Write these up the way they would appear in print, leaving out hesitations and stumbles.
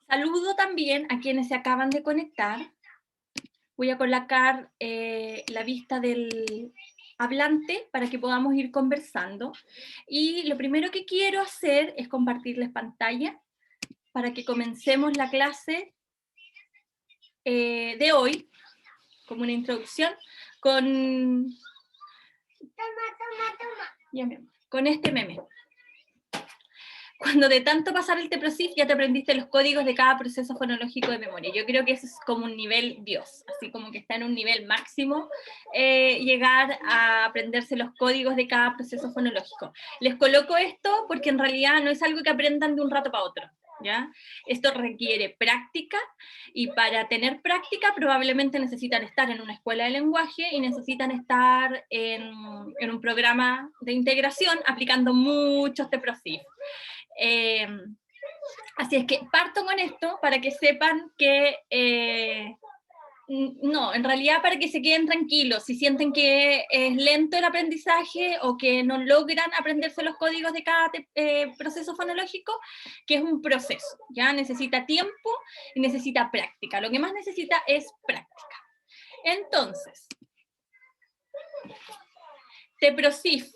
Saludo también a quienes se acaban de conectar. Voy a colocar la vista del hablante para que podamos ir conversando. Y lo primero que quiero hacer es compartirles pantalla para que comencemos la clase de hoy, como una introducción, con, con este meme. Cuando de tanto pasar el TEPROSIF ya te aprendiste los códigos de cada proceso fonológico de memoria. Yo creo que eso es como un nivel Dios, así como que está en un nivel máximo llegar a aprenderse los códigos de cada proceso fonológico. Les coloco esto porque en realidad no es algo que aprendan de un rato para otro, ¿ya? Esto requiere práctica, y para tener práctica probablemente necesitan estar en una escuela de lenguaje y necesitan estar en un programa de integración aplicando muchos TEPROSIF. Así es que parto con esto para que sepan que no, en realidad para que se queden tranquilos, si sienten que es lento el aprendizaje o que no logran aprenderse los códigos de cada proceso fonológico, que es un proceso, ¿ya? Necesita tiempo y necesita práctica. Lo que más necesita es práctica. Entonces, TEPROSIF.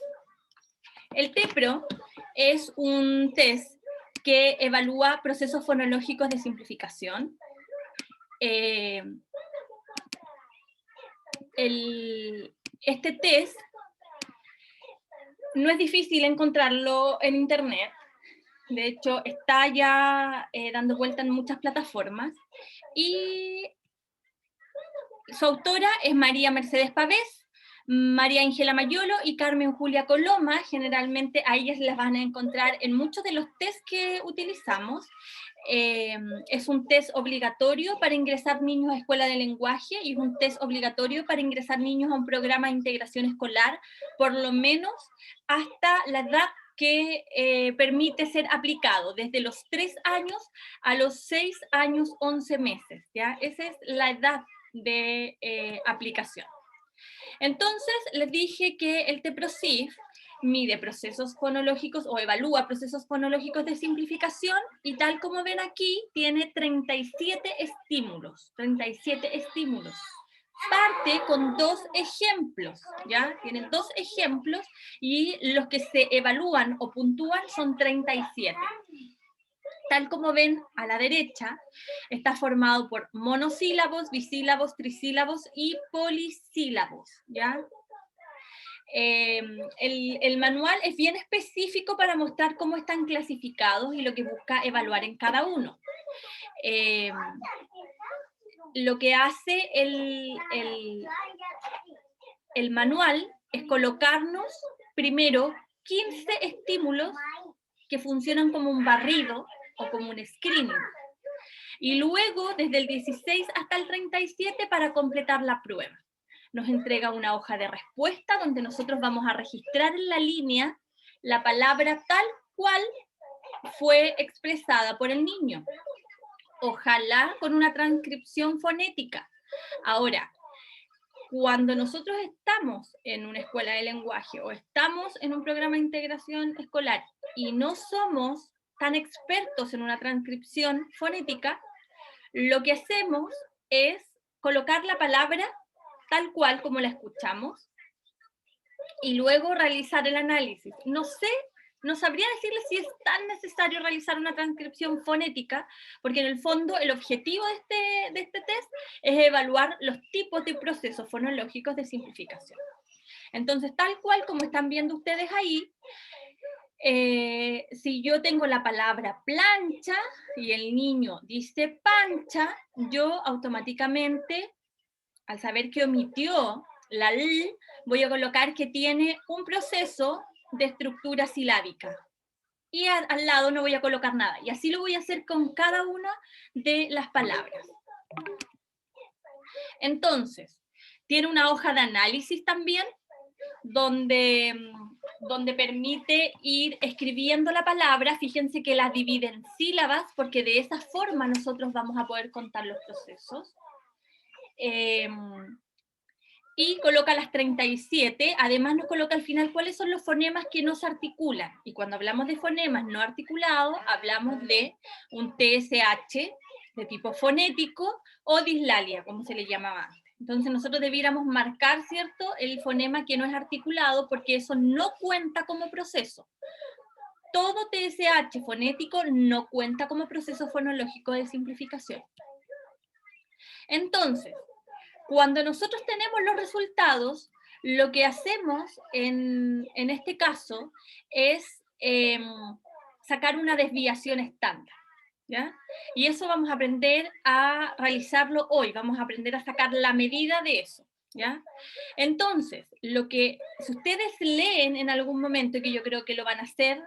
El TEPRO es un test que evalúa procesos fonológicos de simplificación. Este test no es difícil encontrarlo en internet. De hecho, está ya dando vuelta en muchas plataformas. Y su autora es María Mercedes Pavés, María Ángela Mayolo y Carmen Julia Coloma. Generalmente a ellas las van a encontrar en muchos de los test que utilizamos. Es un test obligatorio para ingresar niños a escuela de lenguaje y es un test obligatorio para ingresar niños a un programa de integración escolar, por lo menos hasta la edad que permite ser aplicado, desde los 3 años a los 6 años 11 meses, ¿ya? Esa es la edad de aplicación. Entonces, les dije que el TEPROSIF mide procesos fonológicos o evalúa procesos fonológicos de simplificación, y tal como ven aquí, tiene 37 estímulos. 37 estímulos. Parte con 2 ejemplos, ¿ya? Tienen 2 ejemplos y los que se evalúan o puntúan son 37. Tal como ven a la derecha, está formado por monosílabos, bisílabos, trisílabos y polisílabos, ¿ya? El manual es bien específico para mostrar cómo están clasificados y lo que busca evaluar en cada uno. Lo que hace el manual es colocarnos primero 15 estímulos que funcionan como un barrido o como un screening, y luego desde el 16 hasta el 37 para completar la prueba. Nos entrega una hoja de respuesta donde nosotros vamos a registrar en la línea la palabra tal cual fue expresada por el niño, ojalá con una transcripción fonética. Ahora, cuando nosotros estamos en una escuela de lenguaje o estamos en un programa de integración escolar y no somos tan expertos en una transcripción fonética, lo que hacemos es colocar la palabra tal cual como la escuchamos y luego realizar el análisis. No sabría decirles si es tan necesario realizar una transcripción fonética, porque en el fondo el objetivo de este test es evaluar los tipos de procesos fonológicos de simplificación. Entonces, tal cual como están viendo ustedes ahí, si yo tengo la palabra plancha y el niño dice pancha, yo automáticamente, al saber que omitió la L, voy a colocar que tiene un proceso de estructura silábica. Y al lado no voy a colocar nada. Y así lo voy a hacer con cada una de las palabras. Entonces, tiene una hoja de análisis también, donde permite ir escribiendo la palabra. Fíjense que la divide en sílabas, porque de esa forma nosotros vamos a poder contar los procesos. Y coloca las 37, además nos coloca al final cuáles son los fonemas que no se articulan. Y cuando hablamos de fonemas no articulados, hablamos de un TSH, de tipo fonético o dislalia, como se le llamaba antes. Entonces nosotros debiéramos marcar, ¿cierto?, el fonema que no es articulado, porque eso no cuenta como proceso. Todo TSH fonético no cuenta como proceso fonológico de simplificación. Entonces, cuando nosotros tenemos los resultados, lo que hacemos en este caso es sacar una desviación estándar, ¿ya? Y eso vamos a aprender a realizarlo hoy, vamos a aprender a sacar la medida de eso, ¿ya? Entonces, lo que, si ustedes leen en algún momento, y que yo creo que lo van a hacer,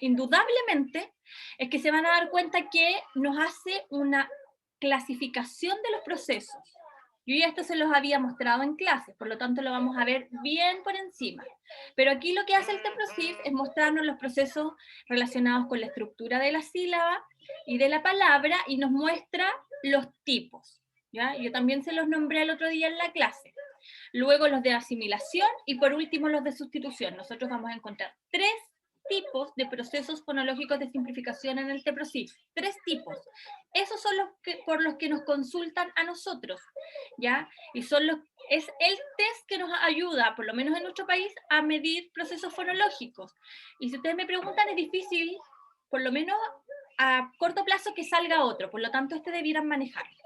indudablemente, es que se van a dar cuenta que nos hace una clasificación de los procesos. Yo ya esto se los había mostrado en clases, por lo tanto lo vamos a ver bien por encima. Pero aquí lo que hace el TEPROSIF es mostrarnos los procesos relacionados con la estructura de la sílaba y de la palabra, y nos muestra los tipos, ¿ya? Yo también se los nombré el otro día en la clase. Luego los de asimilación y por último los de sustitución. Nosotros vamos a encontrar 3 tipos de procesos fonológicos de simplificación en el TEPROSIF. 3 tipos. Esos son los que, por los que nos consultan a nosotros, ¿ya? Y son los, es el test que nos ayuda, por lo menos en nuestro país, a medir procesos fonológicos. Y si ustedes me preguntan, es difícil, por lo menos a corto plazo, que salga otro. Por lo tanto, este debieran manejarlo.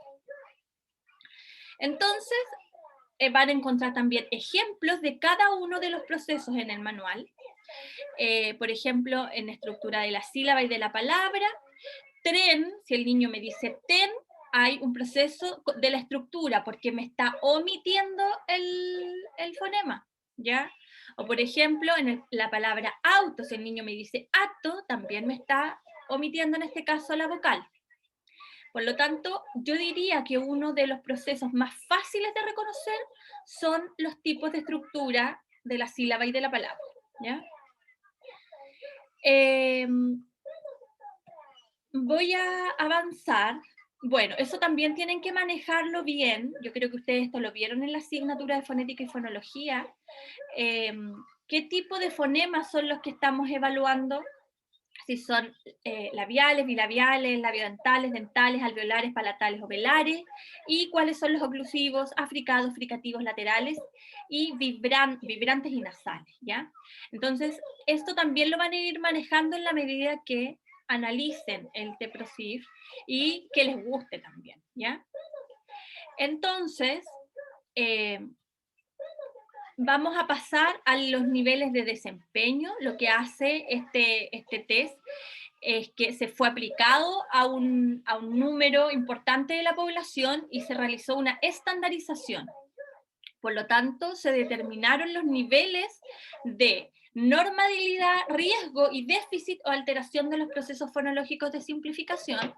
Entonces, van a encontrar también ejemplos de cada uno de los procesos en el manual. Por ejemplo, en estructura de la sílaba y de la palabra. Tren, si el niño me dice ten, hay un proceso de la estructura, porque me está omitiendo el fonema, ¿ya? O por ejemplo, en la palabra auto, si el niño me dice acto, también me está omitiendo en este caso la vocal. Por lo tanto, yo diría que uno de los procesos más fáciles de reconocer son los tipos de estructura de la sílaba y de la palabra, ¿ya? Voy a avanzar. Bueno, eso también tienen que manejarlo bien. Yo creo que ustedes esto lo vieron en la asignatura de fonética y fonología. ¿Qué tipo de fonemas son los que estamos evaluando? Si son labiales, bilabiales, labiodentales, dentales, alveolares, palatales o velares, y cuáles son los oclusivos, africados, fricativos, laterales, y vibrantes y nasales, ¿ya? Entonces, esto también lo van a ir manejando en la medida que analicen el TEPROSIF y que les guste también, ¿ya? Entonces, vamos a pasar a los niveles de desempeño. Lo que hace este test es que se fue aplicado a un número importante de la población y se realizó una estandarización. Por lo tanto, se determinaron los niveles de normalidad, riesgo y déficit o alteración de los procesos fonológicos de simplificación.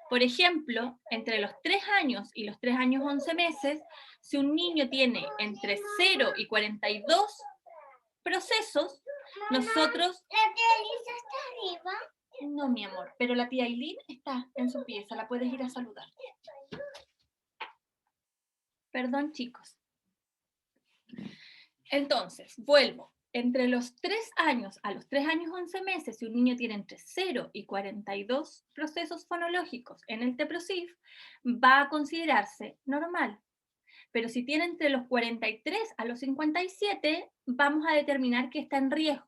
Por ejemplo, entre los 3 años y los 3 años 11 meses, si un niño tiene entre 0 y 42 procesos, nosotros... ¿La tía Elisa está arriba? No, mi amor, pero la tía Aileen está en su pieza, la puedes ir a saludar. Perdón, chicos. Entonces, vuelvo. Entre los 3 años a los 3 años 11 meses, si un niño tiene entre 0 y 42 procesos fonológicos en el TEPROSIF, va a considerarse normal. Pero si tiene entre los 43 a los 57, vamos a determinar que está en riesgo.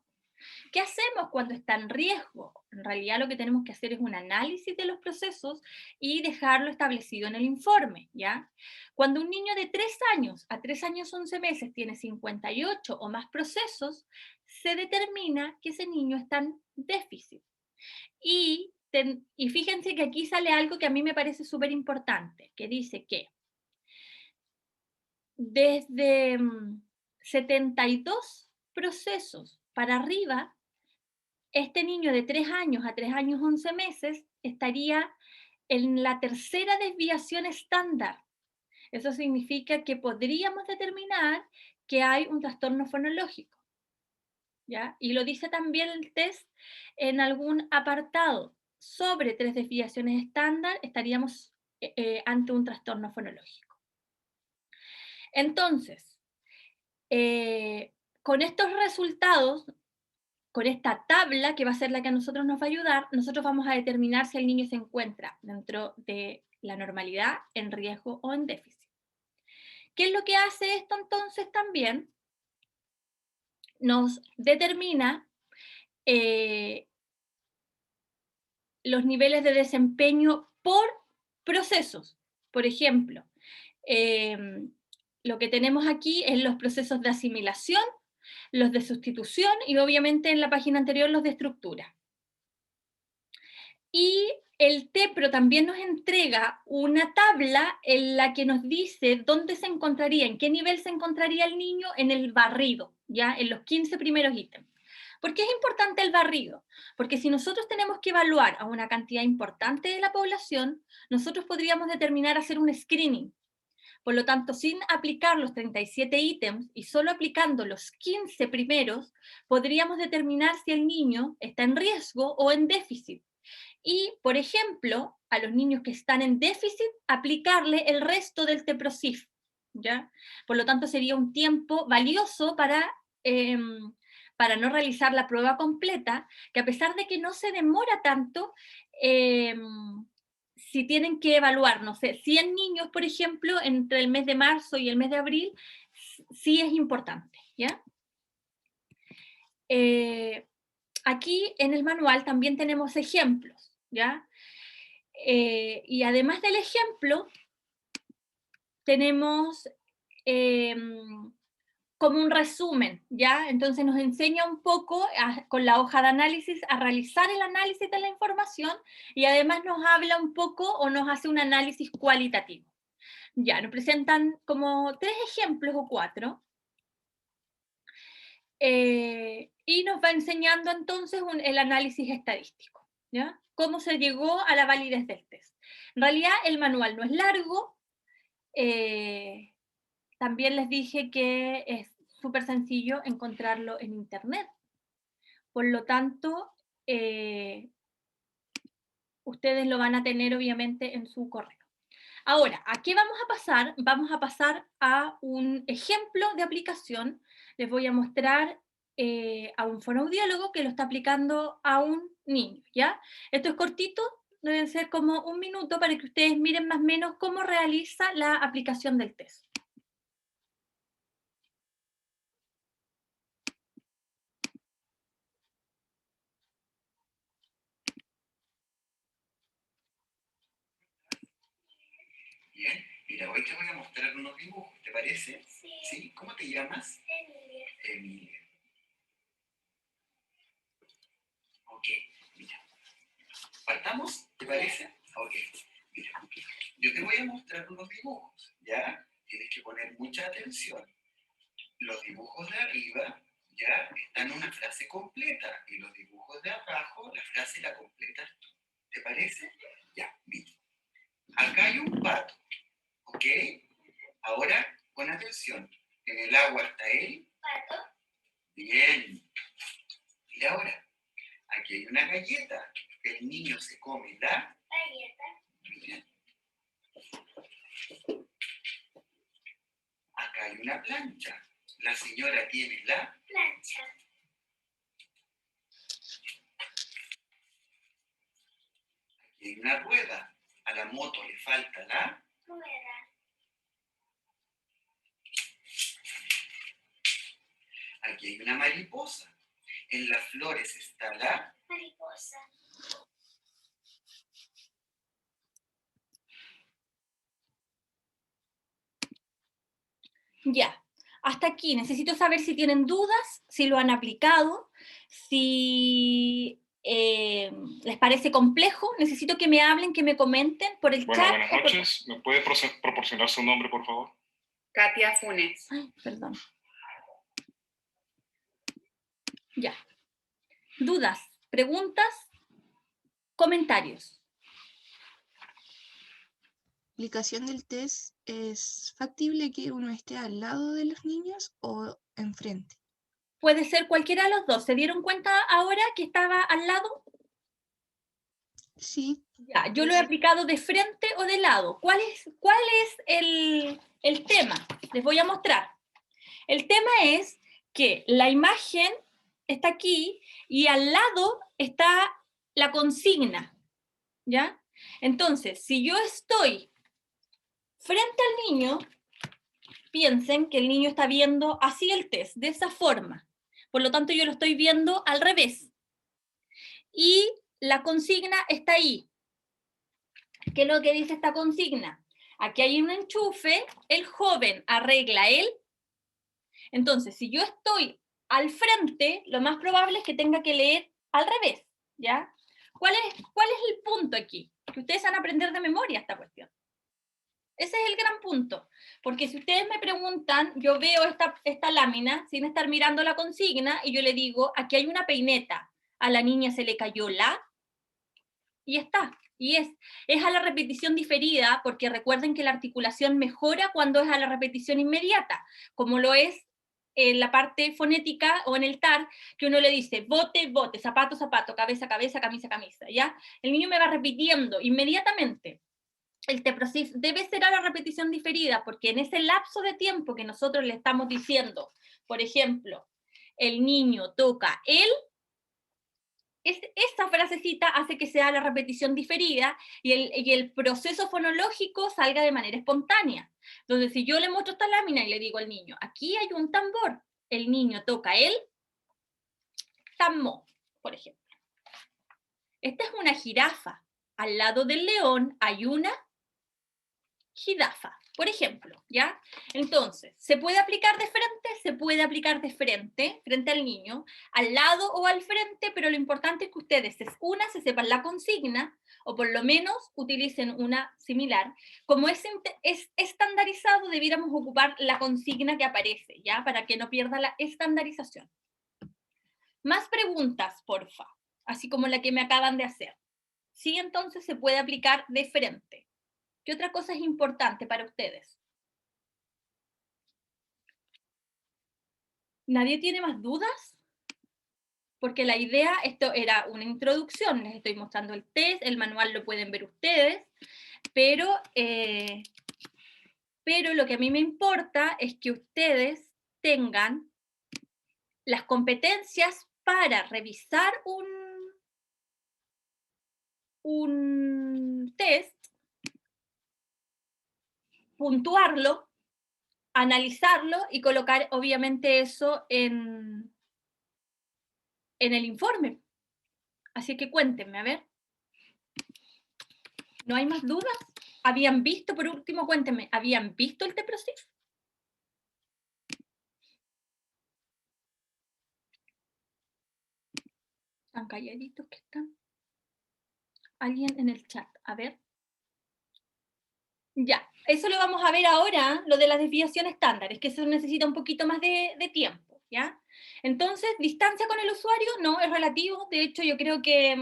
¿Qué hacemos cuando está en riesgo? En realidad lo que tenemos que hacer es un análisis de los procesos y dejarlo establecido en el informe, ¿ya? Cuando un niño de 3 años a 3 años 11 meses tiene 58 o más procesos, se determina que ese niño está en déficit. Y fíjense que aquí sale algo que a mí me parece súper importante, que dice que desde 72 procesos para arriba, este niño de 3 años a 3 años 11 meses estaría en la tercera desviación estándar. Eso significa que podríamos determinar que hay un trastorno fonológico, ¿ya? Y lo dice también el test en algún apartado. Sobre 3 desviaciones estándar estaríamos ante un trastorno fonológico. Entonces, con estos resultados, con esta tabla, que va a ser la que a nosotros nos va a ayudar, nosotros vamos a determinar si el niño se encuentra dentro de la normalidad, en riesgo o en déficit. ¿Qué es lo que hace esto entonces también? Nos determina los niveles de desempeño por procesos. Por ejemplo, lo que tenemos aquí es los procesos de asimilación, los de sustitución y obviamente en la página anterior los de estructura. Y el TEPRO también nos entrega una tabla en la que nos dice dónde se encontraría, en qué nivel se encontraría el niño en el barrido, ya en los 15 primeros ítems. ¿Por qué es importante el barrido? Porque si nosotros tenemos que evaluar a una cantidad importante de la población, nosotros podríamos determinar hacer un screening. Por lo tanto, sin aplicar los 37 ítems y solo aplicando los 15 primeros, podríamos determinar si el niño está en riesgo o en déficit. Y, por ejemplo, a los niños que están en déficit, aplicarle el resto del TEPROSIF, ¿ya? Por lo tanto, sería un tiempo valioso para no realizar la prueba completa, que a pesar de que no se demora tanto, si tienen que evaluar, no sé, 100 niños, por ejemplo, entre el mes de marzo y el mes de abril, sí es importante, ¿ya? Aquí en el manual también tenemos ejemplos, ¿ya? Y además del ejemplo, tenemos como un resumen, ¿ya? Entonces nos enseña un poco con la hoja de análisis a realizar el análisis de la información y además nos habla un poco o nos hace un análisis cualitativo. Ya, nos presentan como 3 ejemplos o 4 y nos va enseñando entonces el análisis estadístico, ¿ya? Cómo se llegó a la validez del test. En realidad el manual no es largo, también les dije que es súper sencillo encontrarlo en internet. Por lo tanto, ustedes lo van a tener obviamente en su correo. Ahora, ¿a qué vamos a pasar? Vamos a pasar a un ejemplo de aplicación. Les voy a mostrar a un fonoaudiólogo que lo está aplicando a un niño, ¿ya? Esto es cortito, debe ser como 1 minuto para que ustedes miren más o menos cómo realiza la aplicación del test. Bien, mira, hoy te voy a mostrar unos dibujos, ¿te parece? Sí. ¿Sí? ¿Cómo te llamas? Emilia. Emilia. Ok, mira. ¿Partamos? ¿Te parece? Ok, mira. Yo te voy a mostrar unos dibujos, ¿ya? Tienes que poner mucha atención. Los dibujos de arriba, ¿ya? Están una frase completa y los dibujos de abajo, la frase la completas tú. ¿Te parece? Ya, mira. Acá hay un pato, ¿ok? Ahora, con atención. En el agua está él. Pato. Bien. Mira ahora. Aquí hay una galleta. El niño se come la Galleta. Bien. Acá hay una plancha. La señora tiene la Plancha. Aquí hay una rueda. A la moto le falta la Rueda. Aquí hay una mariposa. En las flores está la Mariposa. Ya, hasta aquí. Necesito saber si tienen dudas, si lo han aplicado, si les parece complejo. Necesito que me hablen, que me comenten por el Bueno, chat. buenas noches. ¿Me puede proporcionar su nombre, por favor? Katia Funes. Ay, perdón. Ya. ¿Dudas, preguntas, comentarios? ¿La aplicación del test es factible que uno esté al lado de los niños o enfrente? Puede ser cualquiera de los dos. ¿Se dieron cuenta ahora que estaba al lado? Sí. Ya, yo lo he aplicado de frente o de lado. ¿Cuál es el tema? Les voy a mostrar. El tema es que la imagen está aquí y al lado está la consigna, ¿ya? Entonces, si yo estoy frente al niño, piensen que el niño está viendo así el test, de esa forma. Por lo tanto, yo lo estoy viendo al revés. Y la consigna está ahí. ¿Qué es lo que dice esta consigna? Aquí hay un enchufe, el joven arregla él. Entonces, si yo estoy al frente, lo más probable es que tenga que leer al revés, ¿ya? ¿Cuál es el punto aquí? Que ustedes van a aprender de memoria esta cuestión. Ese es el gran punto. Porque si ustedes me preguntan, yo veo esta lámina sin estar mirando la consigna y yo le digo, aquí hay una peineta, a la niña se le cayó la, y está. Y es a la repetición diferida, porque recuerden que la articulación mejora cuando es a la repetición inmediata, como lo es en la parte fonética o en el TAR, que uno le dice bote, bote, zapato, zapato, cabeza, cabeza, camisa, camisa, ¿ya? El niño me va repitiendo inmediatamente. El TEPROSIF debe ser a la repetición diferida, porque en ese lapso de tiempo que nosotros le estamos diciendo, por ejemplo, el niño toca él, esa frasecita hace que sea la repetición diferida y el proceso fonológico salga de manera espontánea. Entonces, si yo le muestro esta lámina y le digo al niño, aquí hay un tambor, el niño toca él, tamó, por ejemplo. Esta es una jirafa. Al lado del león hay una jirafa, por ejemplo, ¿ya? Entonces, ¿se puede aplicar de frente? Se puede aplicar de frente, frente al niño, al lado o al frente, pero lo importante es que ustedes, se sepan la consigna, o por lo menos utilicen una similar. Como es estandarizado, debiéramos ocupar la consigna que aparece, ¿ya? Para que no pierda la estandarización. Más preguntas, porfa, así como la que me acaban de hacer. Sí, entonces se puede aplicar de frente. ¿Qué otra cosa es importante para ustedes? ¿Nadie tiene más dudas? Porque la idea, esto era una introducción, les estoy mostrando el test, el manual lo pueden ver ustedes, pero lo que a mí me importa es que ustedes tengan las competencias para revisar un test, puntuarlo, analizarlo y colocar obviamente eso en el informe. Así que cuéntenme, a ver. ¿No hay más dudas? ¿Habían visto, por último, cuéntenme, ¿habían visto el TEPROSIF? ¿Tan calladitos que están? ¿Alguien en el chat? A ver. Ya, eso lo vamos a ver ahora, lo de las desviaciones estándares, que eso necesita un poquito más de tiempo, ¿ya? Entonces, distancia con el usuario, no, es relativo. De hecho, yo creo que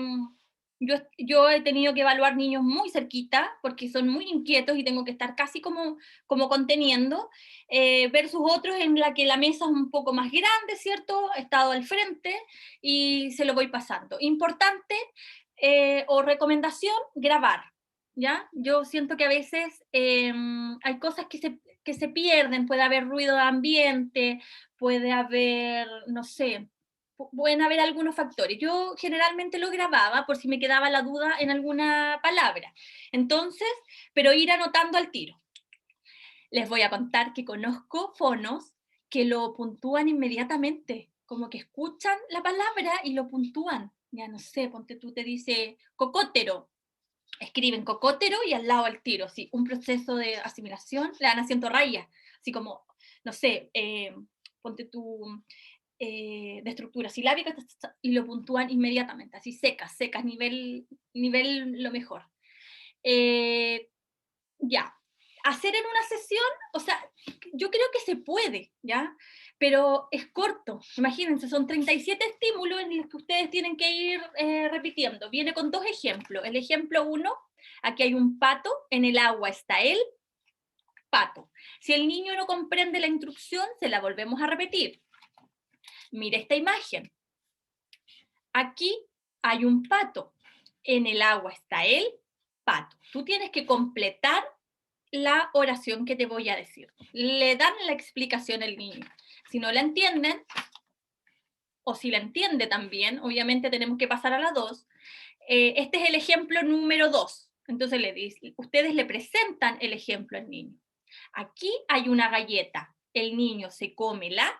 yo he tenido que evaluar niños muy cerquita, porque son muy inquietos y tengo que estar casi como conteniendo, versus otros en la que la mesa es un poco más grande, ¿cierto? He estado al frente y se lo voy pasando. Importante, o recomendación, grabar. ¿Ya? Yo siento que a veces hay cosas que se pierden, puede haber ruido de ambiente, puede haber, no sé, pueden haber algunos factores. Yo generalmente lo grababa por si me quedaba la duda en alguna palabra. Entonces, pero ir anotando al tiro. Les voy a contar que conozco fonos que lo puntúan inmediatamente, como que escuchan la palabra y lo puntúan. Ya no sé, ponte tú, te dice cocótero. Escriben cocótero y al lado al tiro, ¿sí? Un proceso de asimilación, le dan haciendo rayas, así como, no sé, ponte tú, de estructura silábica, y lo puntúan inmediatamente, así secas, nivel lo mejor. Ya, hacer en una sesión, o sea, yo creo que se puede, ¿ya? Pero es corto, imagínense, son 37 estímulos en los que ustedes tienen que ir repitiendo. Viene con 2 ejemplos. El ejemplo 1, aquí hay un pato, en el agua está el pato. Si el niño no comprende la instrucción, se la volvemos a repetir. Mira esta imagen. Aquí hay un pato, en el agua está el pato. Tú tienes que completar la oración que te voy a decir. Le dan la explicación al niño. Si no la entienden, o si la entiende también, obviamente tenemos que pasar a la 2. Este es el ejemplo número 2. Entonces ustedes le presentan el ejemplo al niño. Aquí hay una galleta. El niño se come la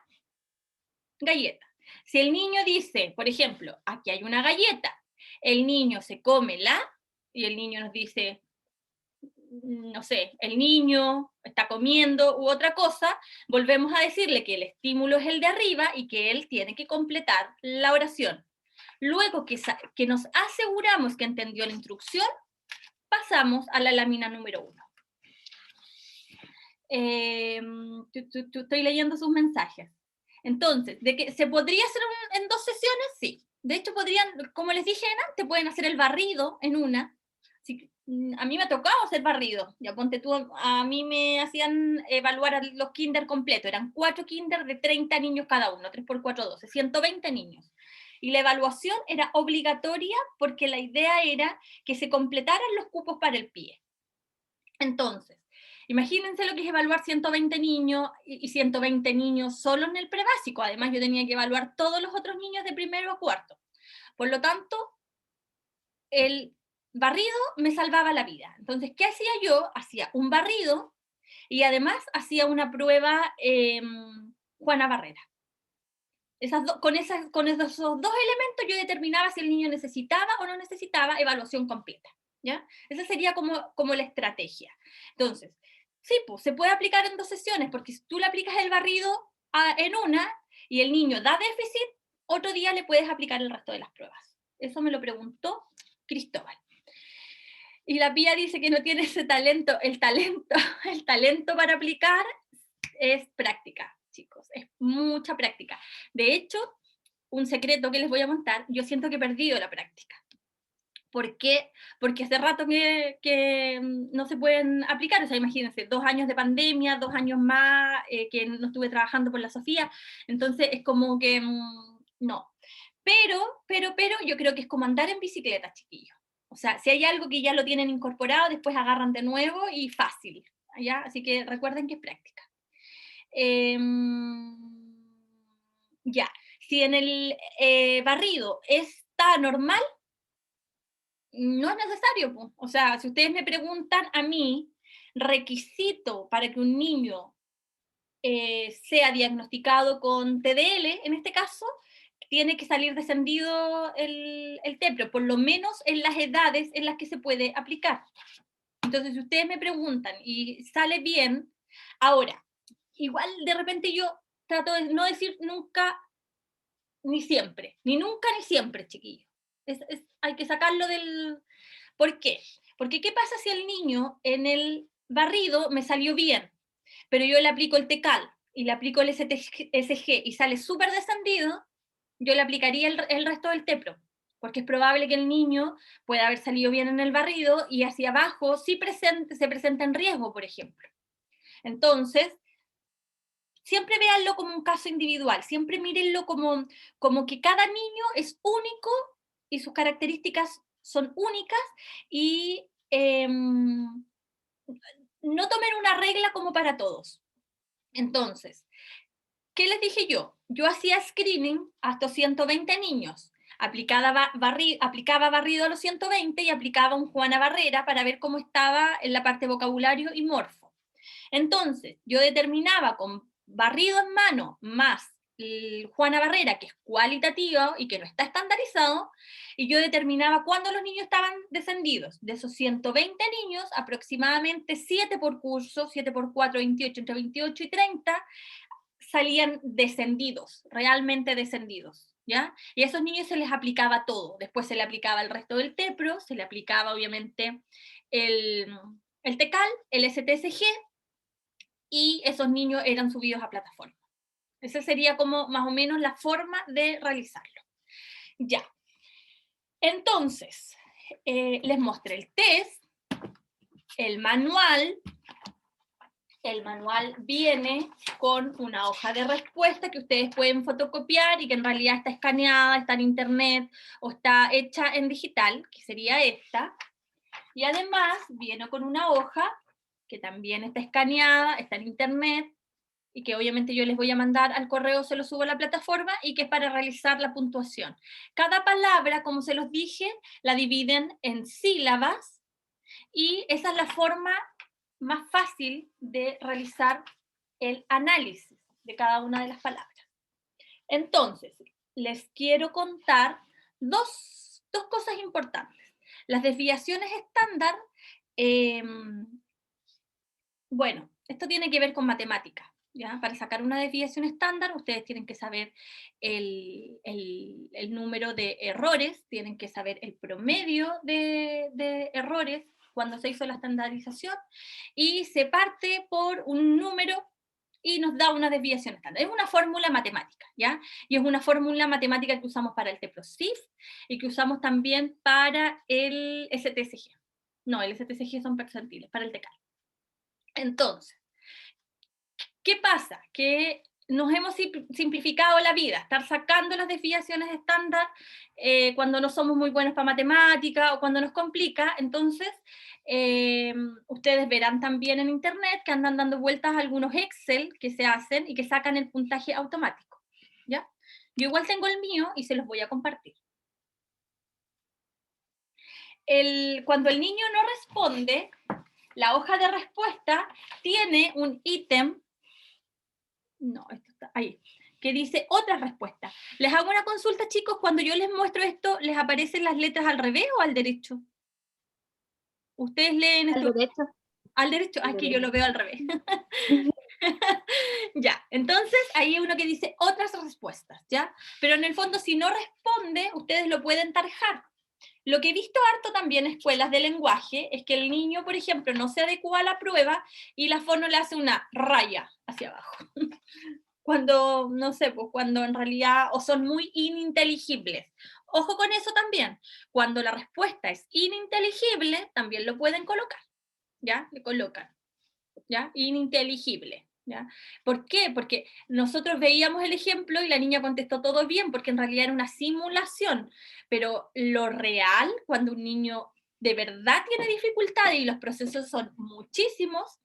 galleta. Si el niño dice, por ejemplo, aquí hay una galleta, el niño se come la, y el niño nos dice, no sé, el niño está comiendo u otra cosa, volvemos a decirle que el estímulo es el de arriba y que él tiene que completar la oración. Luego que nos aseguramos que entendió la instrucción, pasamos a la lámina número 1. Estoy leyendo sus mensajes. Entonces, ¿de que se podría hacer en 2 sesiones? Sí. De hecho, podrían, como les dije antes, pueden hacer el barrido en una. Así, a mí me ha tocado hacer barrido. Ya ponte tú, a mí me hacían evaluar a los kinder completos. Eran 4 kinder de 30 niños cada uno, 3 por 4, 12, 120 niños. Y la evaluación era obligatoria porque la idea era que se completaran los cupos para el pie. Entonces, imagínense lo que es evaluar 120 niños y 120 niños solo en el prebásico. Además, yo tenía que evaluar todos los otros niños de primero a cuarto. Por lo tanto, el barrido me salvaba la vida. Entonces, ¿qué hacía yo? Hacía un barrido y además hacía una prueba Juana Barrera. Con esos 2 elementos yo determinaba si el niño necesitaba o no necesitaba evaluación completa. ¿Ya? Esa sería como la estrategia. Entonces, sí, pues, se puede aplicar en 2 sesiones, porque si tú le aplicas el barrido en una y el niño da déficit, otro día le puedes aplicar el resto de las pruebas. Eso me lo preguntó Cristóbal. Y la Pía dice que no tiene ese talento. El talento para aplicar es práctica, chicos, es mucha práctica. De hecho, un secreto que les voy a contar, yo siento que he perdido la práctica. ¿Por qué? Porque hace rato que no se pueden aplicar, o sea, imagínense, 2 años de pandemia, 2 años más que no estuve trabajando por la Sofía, entonces es como que no. Pero yo creo que es como andar en bicicleta, chiquillos. O sea, si hay algo que ya lo tienen incorporado, después agarran de nuevo y fácil, ¿ya? Así que recuerden que es práctica. Ya, si en el barrido está normal, no es necesario, po. O sea, si ustedes me preguntan a mí, requisito para que un niño sea diagnosticado con TDL, en este caso, tiene que salir descendido el TEPRO, por lo menos en las edades en las que se puede aplicar. Entonces, si ustedes me preguntan y sale bien, ahora, igual de repente yo trato de no decir nunca ni siempre, ni nunca ni siempre, chiquillos. Hay que sacarlo del... ¿Por qué? Porque ¿qué pasa si el niño en el barrido me salió bien, pero yo le aplico el TECAL y le aplico el SG y sale súper descendido? Yo le aplicaría el resto del TEPRO, porque es probable que el niño pueda haber salido bien en el barrido y hacia abajo sí se presenta en riesgo, por ejemplo. Entonces, siempre véanlo como un caso individual, siempre mírenlo como que cada niño es único y sus características son únicas y no tomen una regla como para todos. Entonces, ¿qué les dije yo? Yo hacía screening hasta 120 niños, aplicaba barrido a los 120 y aplicaba un Juana Barrera para ver cómo estaba en la parte vocabulario y morfo. Entonces, yo determinaba con barrido en mano más Juana Barrera, que es cualitativo y que no está estandarizado, y yo determinaba cuándo los niños estaban descendidos. De esos 120 niños, aproximadamente 7 por curso, 7 por 4, 28, entre 28 y 30, salían descendidos, realmente descendidos, ¿ya? Y a esos niños se les aplicaba todo. Después se le aplicaba el resto del TEPRO, se le aplicaba obviamente el TECAL, el STSG, y esos niños eran subidos a plataforma. Esa sería como más o menos la forma de realizarlo. Ya. Entonces, les mostré el test, el manual. El manual viene con una hoja de respuesta que ustedes pueden fotocopiar y que en realidad está escaneada, está en internet o está hecha en digital, que sería esta. Y además viene con una hoja que también está escaneada, está en internet y que obviamente yo les voy a mandar al correo, se lo subo a la plataforma, y que es para realizar la puntuación. Cada palabra, como se los dije, la dividen en sílabas, y esa es la forma más fácil de realizar el análisis de cada una de las palabras. Entonces, les quiero contar dos cosas importantes. Las desviaciones estándar, bueno, esto tiene que ver con matemática, ¿ya? Para sacar una desviación estándar, ustedes tienen que saber el número de errores, tienen que saber el promedio de errores cuando se hizo la estandarización, y se parte por un número y nos da una desviación estándar. Es una fórmula matemática, ¿ya? Y es una fórmula matemática que usamos para el TPROSIF y que usamos también para el STSG. No, el STSG son percentiles, para el TCAL. Entonces, ¿qué pasa? Que nos hemos simplificado la vida, estar sacando las desviaciones estándar cuando no somos muy buenos para matemática o cuando nos complica. Entonces, ustedes verán también en internet que andan dando vueltas algunos Excel que se hacen y que sacan el puntaje automático, ¿ya? Yo igual tengo el mío y se los voy a compartir. Cuando el niño no responde, la hoja de respuesta tiene un ítem, no, esto está ahí, que dice otras respuestas. Les hago una consulta, chicos, cuando yo les muestro esto, ¿les aparecen las letras al revés o al derecho? ¿Ustedes leen esto? Al derecho. Al derecho, Al aquí yo lo veo al revés. Ya, entonces ahí hay uno que dice otras respuestas, ¿ya? Pero en el fondo, si no responde, ustedes lo pueden tarjar. Lo que he visto harto también en escuelas de lenguaje es que el niño, por ejemplo, no se adecua a la prueba y la fono le hace una raya hacia abajo. Cuando, no sé, pues cuando en realidad o son muy ininteligibles. Ojo con eso también. Cuando la respuesta es ininteligible, también lo pueden colocar, ¿ya? Le colocan, ¿ya? Ininteligible. ¿Ya? ¿Por qué? Porque nosotros veíamos el ejemplo y la niña contestó todo bien, porque en realidad era una simulación, pero lo real, cuando un niño de verdad tiene dificultades y los procesos son muchísimos,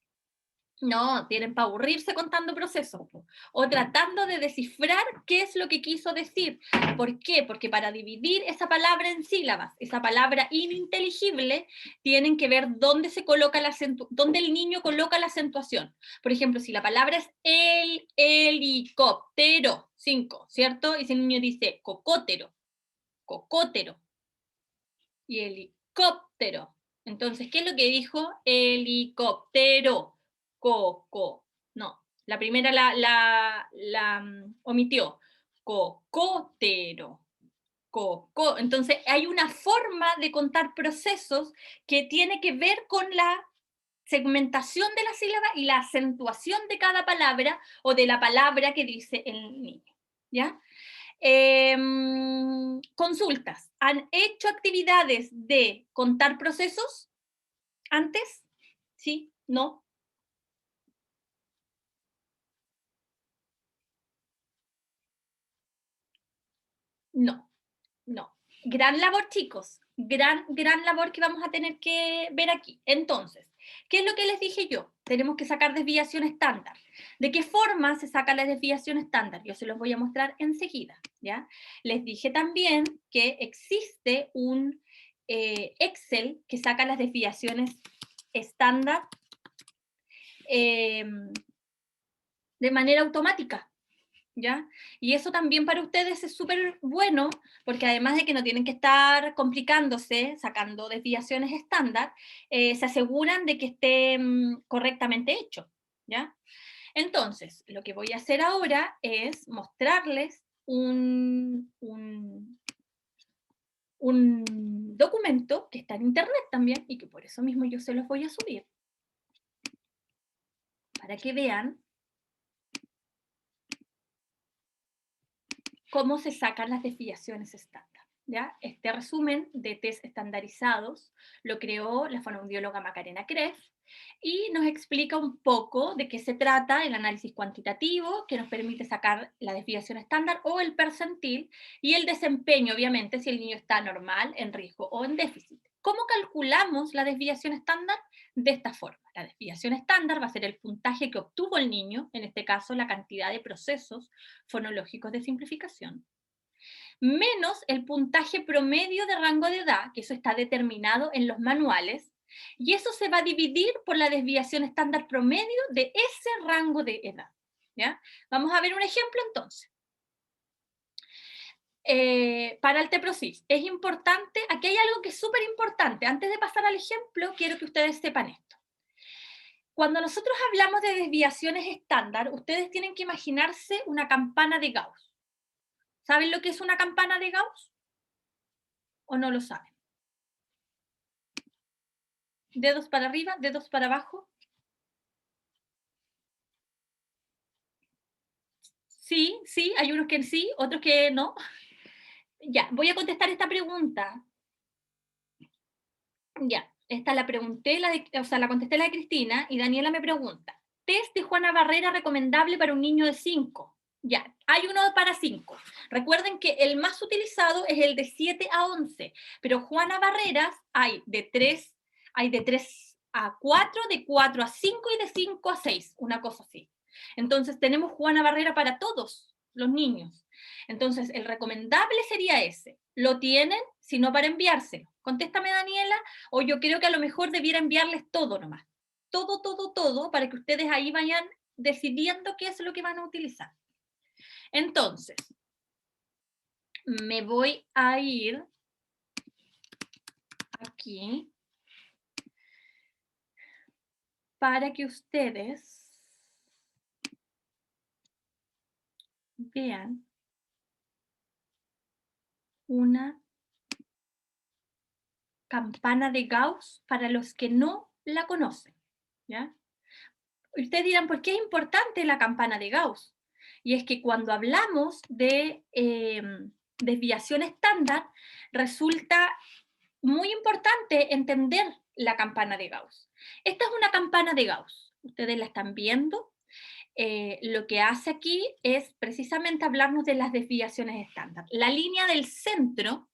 no, tienen para aburrirse contando procesos, o tratando de descifrar qué es lo que quiso decir. ¿Por qué? Porque para dividir esa palabra en sílabas, esa palabra ininteligible, tienen que ver dónde se coloca dónde el niño coloca la acentuación. Por ejemplo, si la palabra es el helicóptero, 5, ¿cierto? Y si el niño dice cocótero, cocótero, y helicóptero. Entonces, ¿qué es lo que dijo? Helicóptero. Coco. No, la primera la omitió. Cocotero. Coco. Entonces, hay una forma de contar procesos que tiene que ver con la segmentación de la sílaba y la acentuación de cada palabra o de la palabra que dice el niño, ¿ya? Consultas. ¿Han hecho actividades de contar procesos antes? ¿Sí? ¿No? No, no. Gran labor, chicos. Gran labor que vamos a tener que ver aquí. Entonces, ¿qué es lo que les dije yo? Tenemos que sacar desviación estándar. ¿De qué forma se saca la desviación estándar? Yo se los voy a mostrar enseguida, ¿ya? Les dije también que existe un Excel que saca las desviaciones estándar de manera automática, ¿ya? Y eso también para ustedes es súper bueno, porque además de que no tienen que estar complicándose, sacando desviaciones estándar, se aseguran de que esté correctamente hecho, ¿ya? Entonces, lo que voy a hacer ahora es mostrarles un documento que está en internet también, y que por eso mismo yo se los voy a subir, para que vean cómo se sacan las desviaciones estándar, ¿ya? Este resumen de test estandarizados lo creó la fonoaudióloga Macarena Kreff y nos explica un poco de qué se trata el análisis cuantitativo, que nos permite sacar la desviación estándar o el percentil, y el desempeño, obviamente, si el niño está normal, en riesgo o en déficit. ¿Cómo calculamos la desviación estándar? de esta forma. La desviación estándar va a ser el puntaje que obtuvo el niño, en este caso la cantidad de procesos fonológicos de simplificación, menos el puntaje promedio de rango de edad, que eso está determinado en los manuales, y eso se va a dividir por la desviación estándar promedio de ese rango de edad. ¿Ya? Vamos a ver un ejemplo entonces. Para el TEPROSIF es importante, aquí hay algo que es súper importante. Antes de pasar al ejemplo, quiero que ustedes sepan esto. Cuando nosotros hablamos de desviaciones estándar, ustedes tienen que imaginarse una campana de Gauss. ¿Saben lo que es una campana de Gauss? ¿O no lo saben? Dedos para arriba, dedos para abajo. Sí, sí, hay unos que sí, otros que no. Ya, voy a contestar esta pregunta. Ya, esta la pregunté, la contesté la de Cristina, y Daniela me pregunta, ¿test de Juana Barrera recomendable para un niño de 5? Ya, hay uno para 5. Recuerden que el más utilizado es el de 7 a 11, pero Juana Barreras hay de 3 a 4, de 4 a 5 y de 5 a 6, una cosa así. Entonces tenemos Juana Barrera para todos los niños. Entonces el recomendable sería ese. ¿Lo tienen? Si no, para enviárselo. Contéstame, Daniela, o yo creo que a lo mejor debiera enviarles todo nomás. Todo, todo, todo, para que ustedes ahí vayan decidiendo qué es lo que van a utilizar. Entonces, me voy a ir aquí para que ustedes vean una campana de Gauss para los que no la conocen, ¿ya? Ustedes dirán, ¿por qué es importante la campana de Gauss? Y es que cuando hablamos de desviación estándar, resulta muy importante entender la campana de Gauss. Esta es una campana de Gauss. Ustedes la están viendo. Lo que hace aquí es precisamente hablarnos de las desviaciones estándar. La línea del centro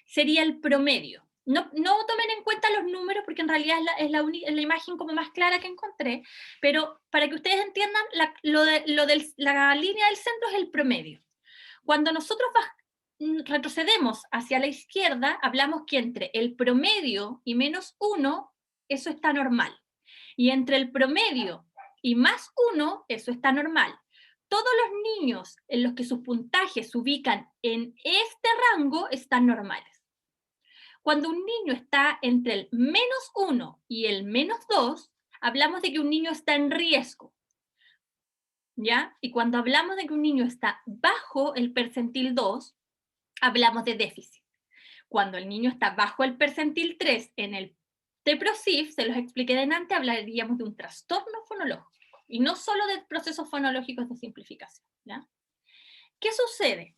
sería el promedio. No tomen en cuenta los números porque en realidad es la imagen como más clara que encontré, pero para que ustedes entiendan, la línea del centro es el promedio. Cuando nosotros retrocedemos hacia la izquierda, hablamos que entre el promedio y menos 1, eso está normal. Y entre el promedio y más 1, eso está normal. Todos los niños en los que sus puntajes se ubican en este rango están normales. Cuando un niño está entre el menos 1 y el menos 2, hablamos de que un niño está en riesgo. ¿Ya? Y cuando hablamos de que un niño está bajo el percentil 2, hablamos de déficit. Cuando el niño está bajo el percentil 3 en el TEPROSIF, se los expliqué delante, hablaríamos de un trastorno fonológico, y no solo de procesos fonológicos de simplificación. ¿Ya? ¿Qué sucede?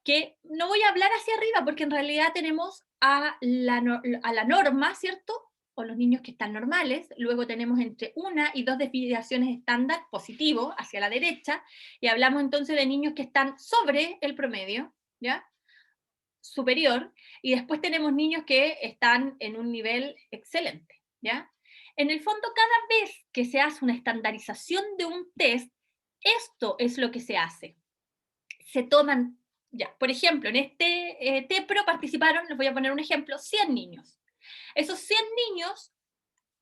Que no voy a hablar hacia arriba porque en realidad tenemos a la norma, ¿cierto? O los niños que están normales, luego tenemos entre 1 y 2 desviaciones estándar positivo hacia la derecha, y hablamos entonces de niños que están sobre el promedio, ¿ya? Superior, y después tenemos niños que están en un nivel excelente, ¿ya? En el fondo, cada vez que se hace una estandarización de un test, esto es lo que se hace. Se toman, ya, por ejemplo, en este TEPRO participaron, les voy a poner un ejemplo, 100 niños. Esos 100 niños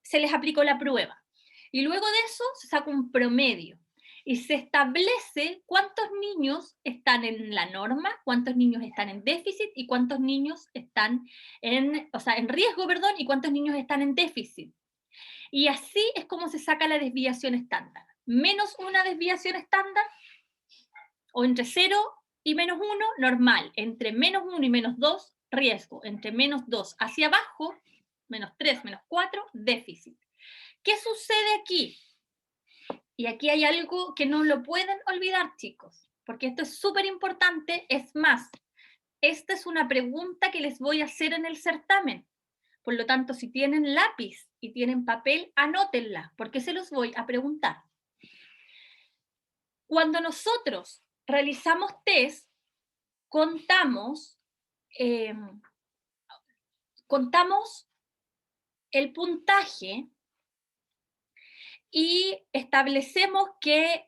se les aplicó la prueba, y luego de eso se saca un promedio, y se establece cuántos niños están en la norma, cuántos niños están en déficit, y cuántos niños están en riesgo, perdón, y cuántos niños están en déficit. Y así es como se saca la desviación estándar. Menos una desviación estándar, o entre 0 y menos 1, normal. Entre menos 1 y menos 2, riesgo. Entre menos 2 hacia abajo, menos 3, menos 4, déficit. ¿Qué sucede aquí? Y aquí hay algo que no lo pueden olvidar, chicos, porque esto es súper importante. Es más, esta es una pregunta que les voy a hacer en el certamen. Por lo tanto, si tienen lápiz y tienen papel, anótenla, porque se los voy a preguntar. Cuando nosotros realizamos test, contamos el puntaje y establecemos que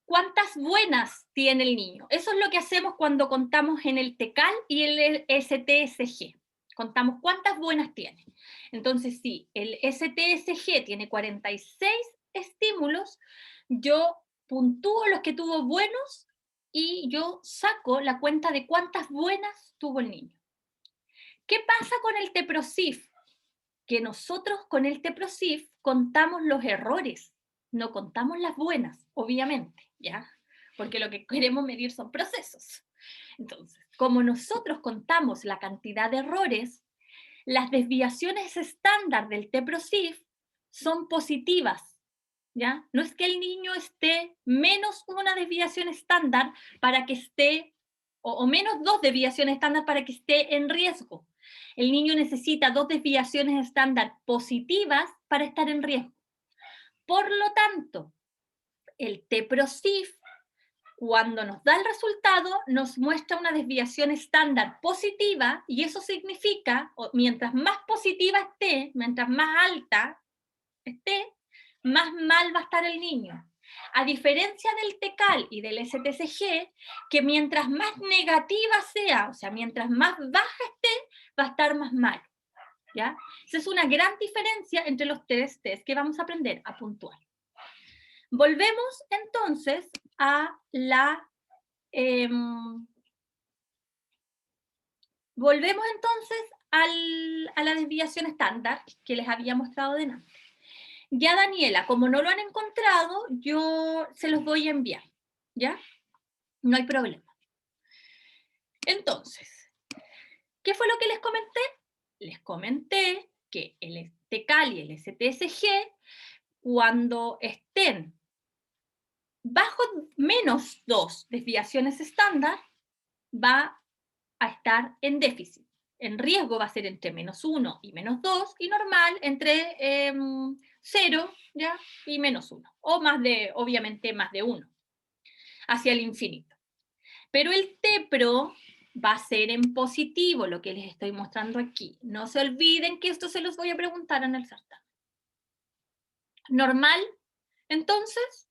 cuántas buenas tiene el niño. Eso es lo que hacemos cuando contamos en el TECAL y el STSG. Contamos cuántas buenas tiene. Entonces, si el STSG tiene 46 estímulos, yo puntúo los que tuvo buenos y yo saco la cuenta de cuántas buenas tuvo el niño. ¿Qué pasa con el TEPROSIF? Que nosotros con el TEPROSIF contamos los errores, no contamos las buenas, obviamente, ¿ya? Porque lo que queremos medir son procesos. Entonces, como nosotros contamos la cantidad de errores, las desviaciones estándar del TEPROSIF son positivas, ¿ya? No es que el niño esté menos una desviación estándar para que esté, o menos 2 desviaciones estándar para que esté en riesgo. El niño necesita 2 desviaciones estándar positivas para estar en riesgo. Por lo tanto, el TEPROSIF, cuando nos da el resultado, nos muestra una desviación estándar positiva, y eso significa, mientras más positiva esté, mientras más alta esté, más mal va a estar el niño. A diferencia del TECAL y del STSG, que mientras más negativa sea, o sea, mientras más baja esté, va a estar más mal, ¿ya? Esa es una gran diferencia entre los 3 test que vamos a aprender a puntuar. Volvemos entonces a la... volvemos entonces a la desviación estándar que les había mostrado delante. Ya, Daniela, como no lo han encontrado, yo se los voy a enviar, ¿ya? No hay problema. Entonces, ¿qué fue lo que les comenté? Les comenté que el TECAL y el STSG, cuando estén bajo menos 2 desviaciones estándar, va a estar en déficit. En riesgo va a ser entre menos 1 y menos 2, y normal entre 0, ¿ya? Y menos 1. O más de, obviamente, más de 1. Hacia el infinito. Pero el TEPRO va a ser en positivo, lo que les estoy mostrando aquí. No se olviden que esto se los voy a preguntar en el certamen. Normal, entonces,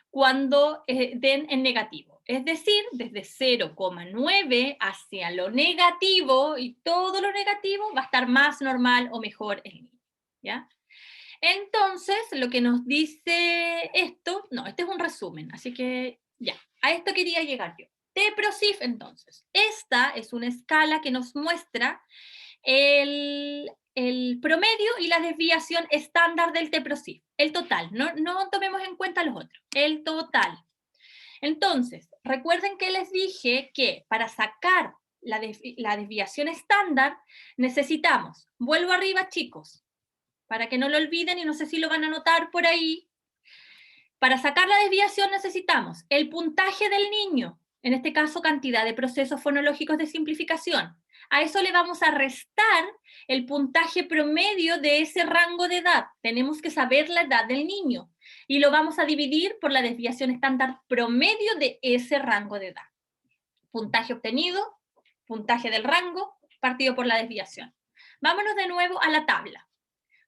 cuando den en negativo. Es decir, desde 0,9 hacia lo negativo, y todo lo negativo va a estar más normal o mejor el niño, ¿ya? Entonces, lo que nos dice esto, no, este es un resumen, así que ya, a esto quería llegar yo. TEPROSIF, entonces. Esta es una escala que nos muestra el promedio y la desviación estándar del TEPROSIF, el total, no tomemos en cuenta los otros, el total. Entonces, recuerden que les dije que para sacar la desviación estándar necesitamos, vuelvo arriba, chicos, para que no lo olviden y no sé si lo van a anotar por ahí. Para sacar la desviación necesitamos el puntaje del niño, en este caso cantidad de procesos fonológicos de simplificación. A eso le vamos a restar el puntaje promedio de ese rango de edad. Tenemos que saber la edad del niño y lo vamos a dividir por la desviación estándar promedio de ese rango de edad. Puntaje obtenido, puntaje del rango, partido por la desviación. Vámonos de nuevo a la tabla.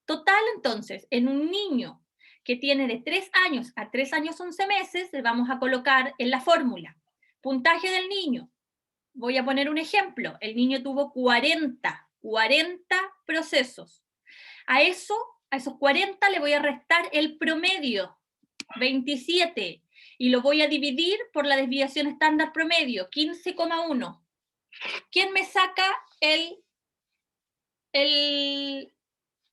Total, entonces, en un niño que tiene de 3 años a 3 años 11 meses, le vamos a colocar en la fórmula. Puntaje del niño. Voy a poner un ejemplo. El niño tuvo 40 procesos. A esos 40 le voy a restar el promedio, 27, y lo voy a dividir por la desviación estándar promedio, 15,1. ¿Quién me saca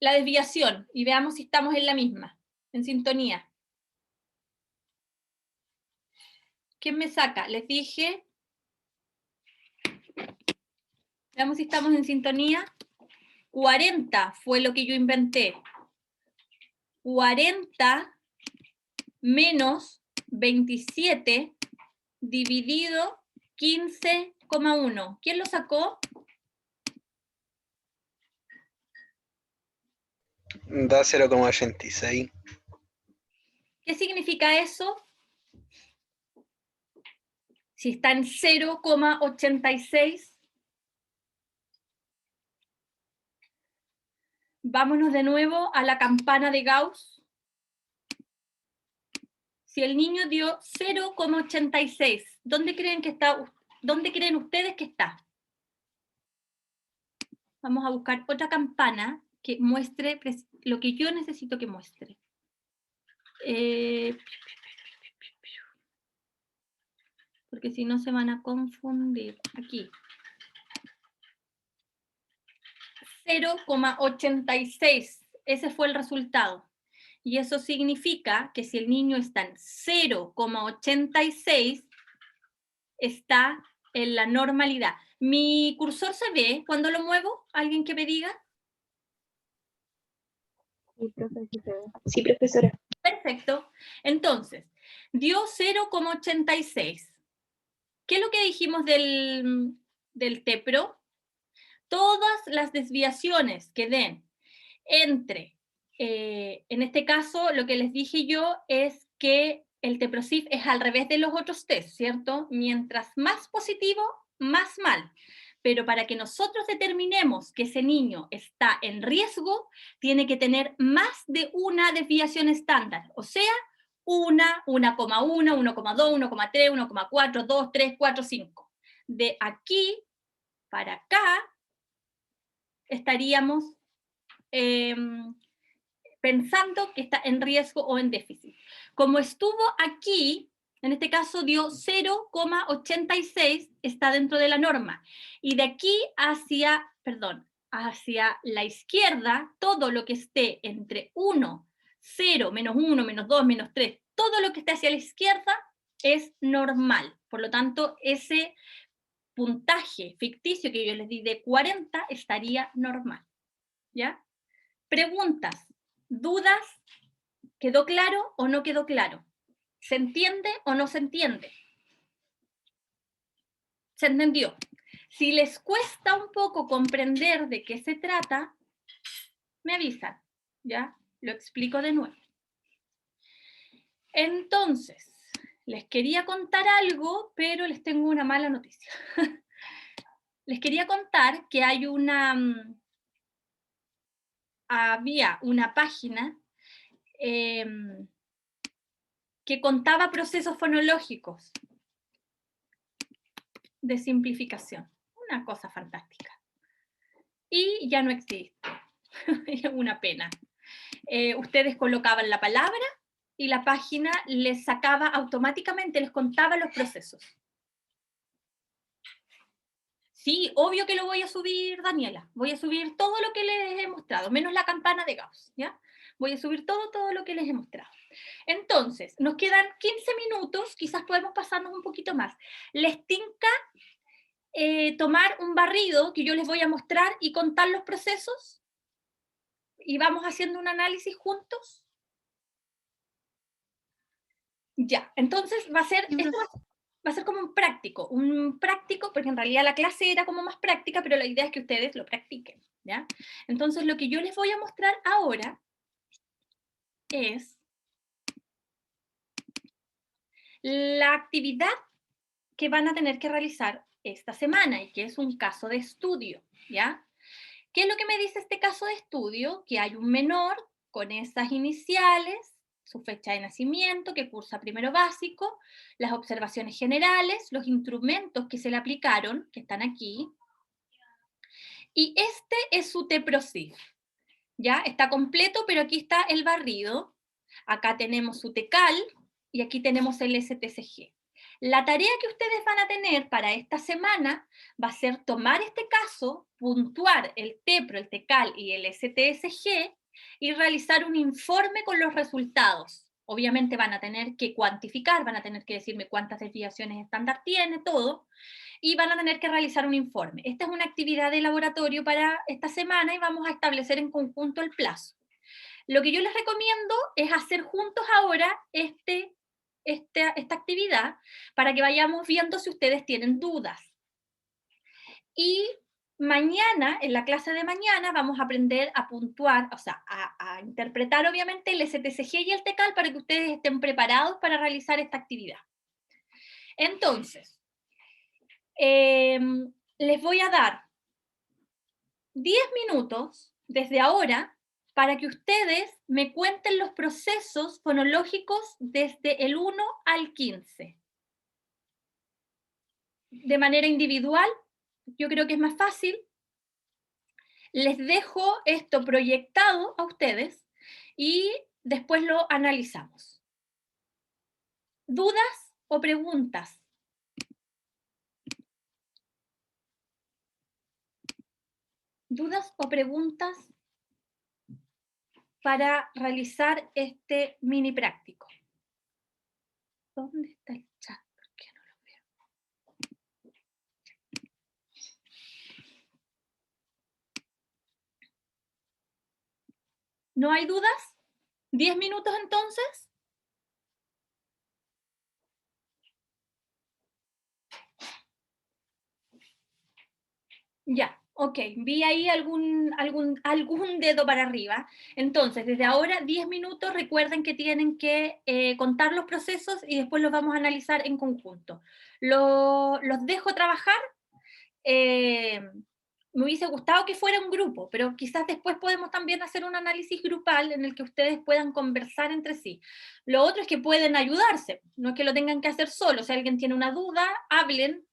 la desviación? Y veamos si estamos en la misma, en sintonía. ¿Quién me saca? Les dije... Veamos si estamos en sintonía. 40 fue lo que yo inventé. 40 menos 27 dividido 15,1. ¿Quién lo sacó? Da 0,86. ¿Qué significa eso? Si está en 0,86, Vámonos de nuevo a la campana de Gauss. Si el niño dio 0,86, ¿dónde creen que está? ¿Dónde creen ustedes que está? Vamos a buscar otra campana que muestre lo que yo necesito que muestre. Porque si no se van a confundir. Aquí. 0,86. Ese fue el resultado. Y eso significa que si el niño está en 0,86, está en la normalidad. ¿Mi cursor se ve cuando lo muevo? ¿Alguien que me diga? Sí, profesora. Perfecto. Entonces, dio 0,86. ¿Qué es lo que dijimos del TEPRO? Todas las desviaciones que den entre, en este caso, lo que les dije yo es que el TEPROSIF es al revés de los otros test, ¿cierto? Mientras más positivo, más mal. Pero para que nosotros determinemos que ese niño está en riesgo, tiene que tener más de una desviación estándar, o sea, 1, 1,1, 1,2, 1,3, 1,4, 2, 3, 4, 5. De aquí para acá estaríamos pensando que está en riesgo o en déficit. Como estuvo aquí, en este caso dio 0,86, está dentro de la norma. Y de aquí hacia la izquierda, todo lo que esté entre 1, 0, menos 1, menos 2, menos 3, todo lo que esté hacia la izquierda es normal. Por lo tanto, ese puntaje ficticio que yo les di de 40 estaría normal. ¿Ya? Preguntas, dudas, ¿quedó claro o no quedó claro? ¿Se entiende o no se entiende? ¿Se entendió? Si les cuesta un poco comprender de qué se trata, me avisan, ¿ya? Lo explico de nuevo. Entonces, les quería contar algo, pero les tengo una mala noticia. Les quería contar que hay había una página que contaba procesos fonológicos de simplificación. Una cosa fantástica. Y ya no existe. Es una pena. Ustedes colocaban la palabra y la página les sacaba automáticamente, les contaba los procesos. Sí, obvio que lo voy a subir, Daniela. Voy a subir todo lo que les he mostrado, menos la campana de Gauss, ¿ya? Voy a subir todo lo que les he mostrado. Entonces, nos quedan 15 minutos, quizás podemos pasarnos un poquito más. ¿Les tinca tomar un barrido que yo les voy a mostrar y contar los procesos? ¿Y vamos haciendo un análisis juntos? Ya, entonces va a ser, esto va a ser como un práctico, porque en realidad la clase era como más práctica, pero la idea es que ustedes lo practiquen, ¿ya? Entonces lo que yo les voy a mostrar ahora es la actividad que van a tener que realizar esta semana y que es un caso de estudio, ¿ya? ¿Qué es lo que me dice este caso de estudio? Que hay un menor con esas iniciales, su fecha de nacimiento, que cursa primero básico, las observaciones generales, los instrumentos que se le aplicaron, que están aquí, y este es su TEPROSIF, ¿ya? Está completo, pero aquí está el barrido, acá tenemos su TECAL, y aquí tenemos el STCG. La tarea que ustedes van a tener para esta semana va a ser tomar este caso, puntuar el TEPRO, el TECAL y el STSG y realizar un informe con los resultados. Obviamente van a tener que cuantificar, van a tener que decirme cuántas desviaciones estándar tiene, todo, y van a tener que realizar un informe. Esta es una actividad de laboratorio para esta semana y vamos a establecer en conjunto el plazo. Lo que yo les recomiendo es hacer juntos ahora esta actividad para que vayamos viendo si ustedes tienen dudas. Y mañana, en la clase de mañana, vamos a aprender a puntuar, o sea, a interpretar obviamente el STCG y el TECAL para que ustedes estén preparados para realizar esta actividad. Entonces, les voy a dar 10 minutos desde ahora para que ustedes me cuenten los procesos fonológicos desde el 1 al 15. De manera individual, yo creo que es más fácil. Les dejo esto proyectado a ustedes y después lo analizamos. ¿Dudas o preguntas? ¿Dudas o preguntas para realizar este mini práctico? ¿Dónde está el chat? ¿Por qué no lo veo? ¿No hay dudas? ¿10 minutos entonces? Ya, ok. Vi ahí algún dedo para arriba. Entonces, desde ahora, 10 minutos, recuerden que tienen que contar los procesos y después los vamos a analizar en conjunto. Los dejo trabajar. Me hubiese gustado que fuera un grupo, pero quizás después podemos también hacer un análisis grupal en el que ustedes puedan conversar entre sí. Lo otro es que pueden ayudarse, no es que lo tengan que hacer solos. Si alguien tiene una duda, hablen,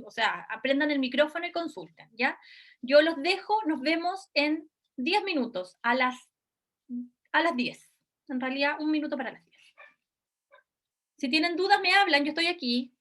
o sea, aprendan el micrófono y consulten, ¿ya? Yo los dejo, nos vemos en 10 minutos, a las 10. En realidad, un minuto para las 10. Si tienen dudas, me hablan, yo estoy aquí.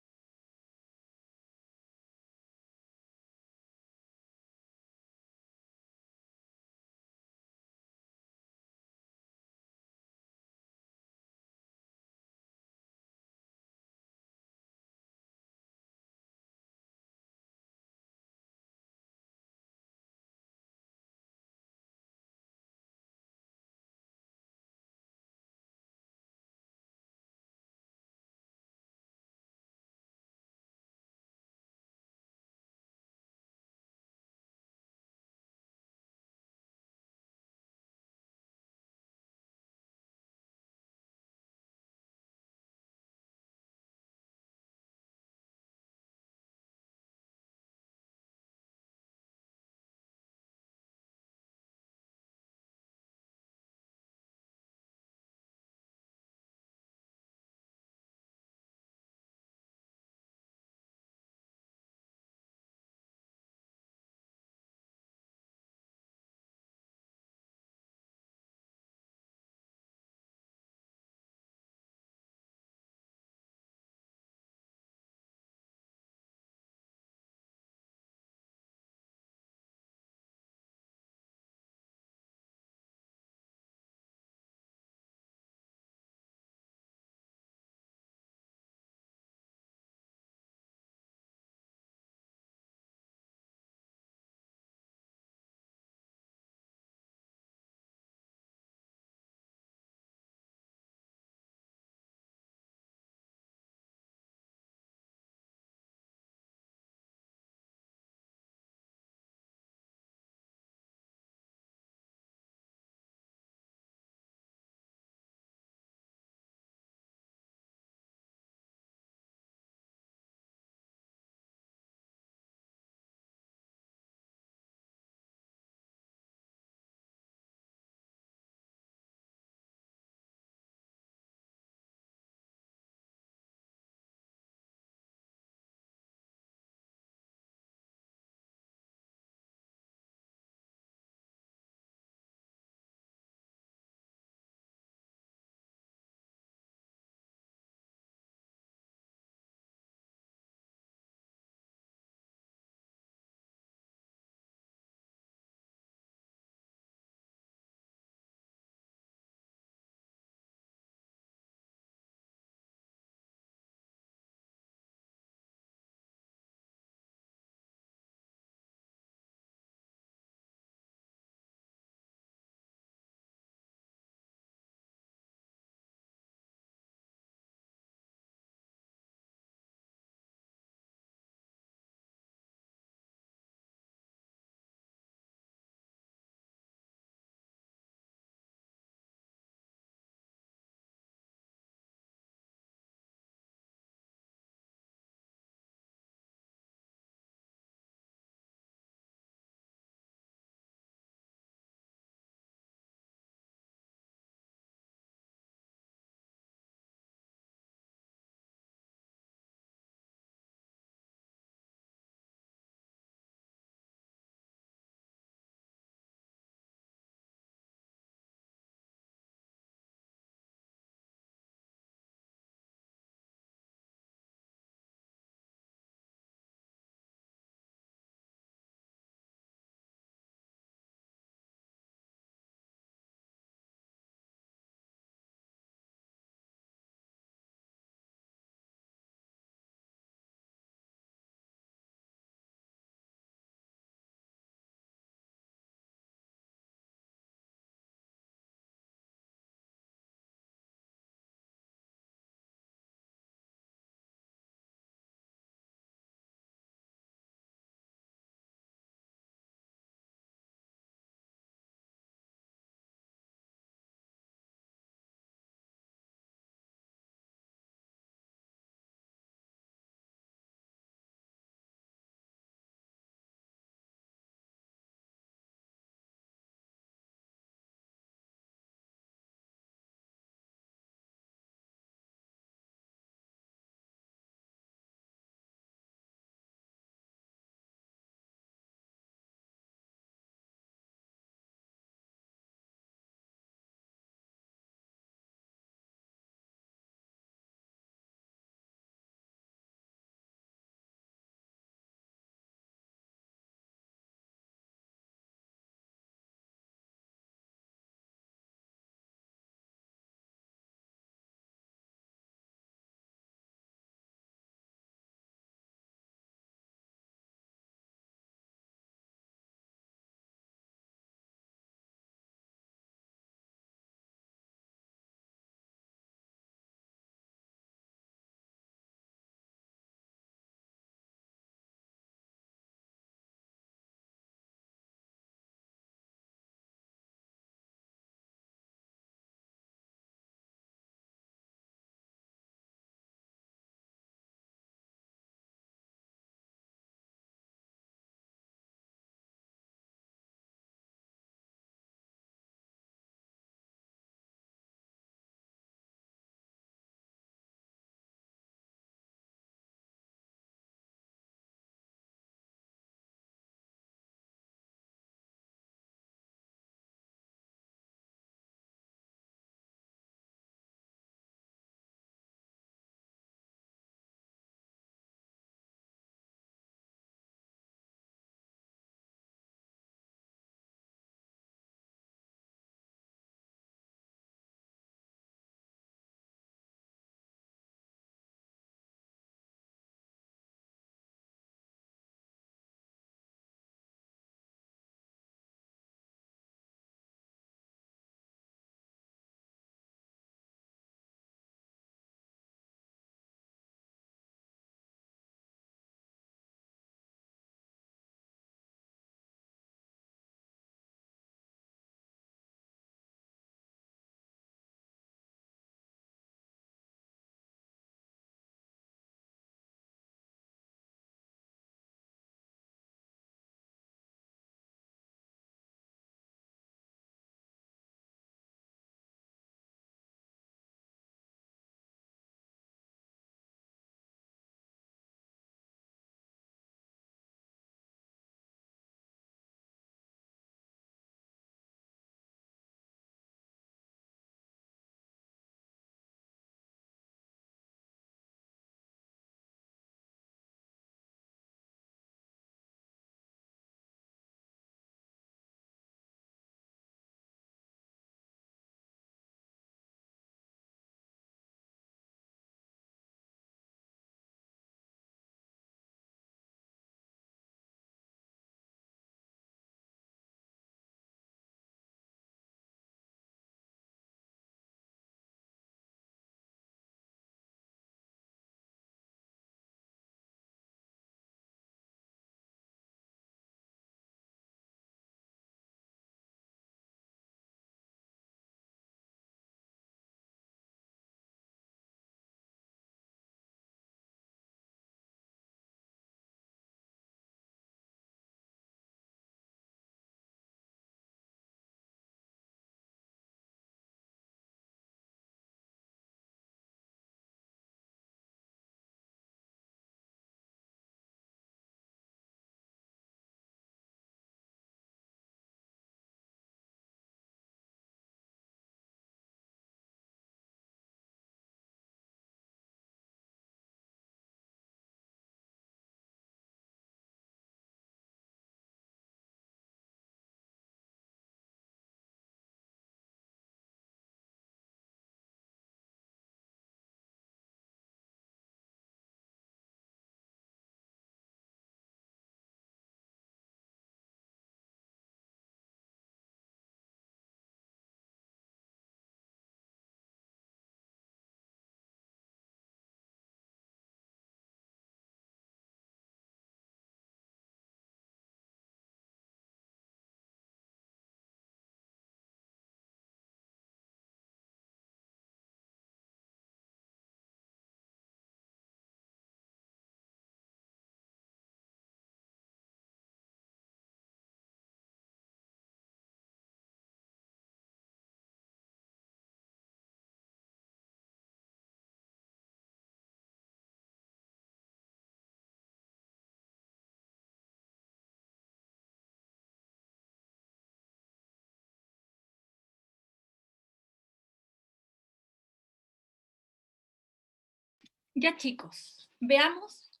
Ya chicos, veamos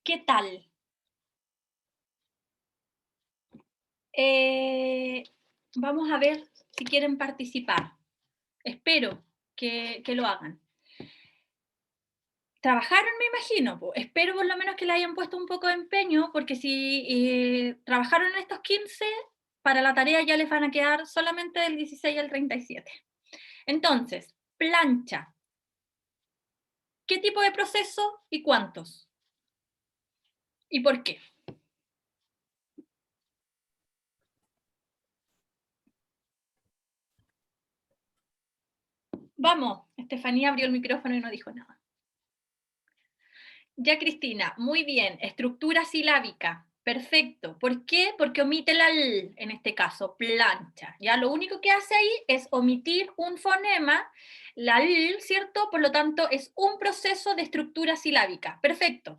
qué tal. Vamos a ver si quieren participar. Espero que lo hagan. Trabajaron, me imagino. Espero por lo menos que le hayan puesto un poco de empeño, porque si trabajaron en estos 15, para la tarea ya les van a quedar solamente del 16 al 37. Entonces, plancha. ¿Qué tipo de proceso y cuántos? ¿Y por qué? Vamos, Estefanía abrió el micrófono y no dijo nada. Ya, Cristina, muy bien. Estructura silábica. Perfecto. ¿Por qué? Porque omite la L, en este caso, plancha. Ya lo único que hace ahí es omitir un fonema, la L, ¿cierto? Por lo tanto, es un proceso de estructura silábica. Perfecto.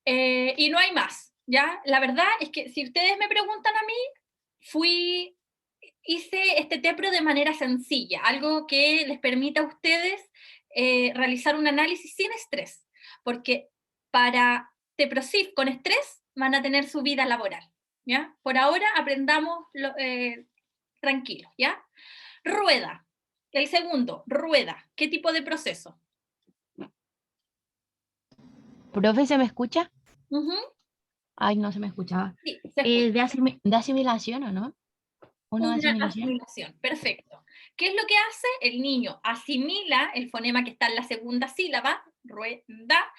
Y no hay más, ¿ya? La verdad es que si ustedes me preguntan a mí, hice este TEPRO de manera sencilla, algo que les permita a ustedes realizar un análisis sin estrés, porque para TEPROSIF con estrés van a tener su vida laboral, ¿ya? Por ahora aprendamos tranquilos, ¿ya? Rueda, el segundo, rueda, ¿qué tipo de proceso? Profe, ¿se me escucha? Ujú, Ay, no se me escuchaba. sí, se escucha. De asimilación, ¿o no? ¿Uno de Una asimilación? asimilación, perfecto. ¿Qué es lo que hace? El niño asimila el fonema que está en la segunda sílaba, rueda,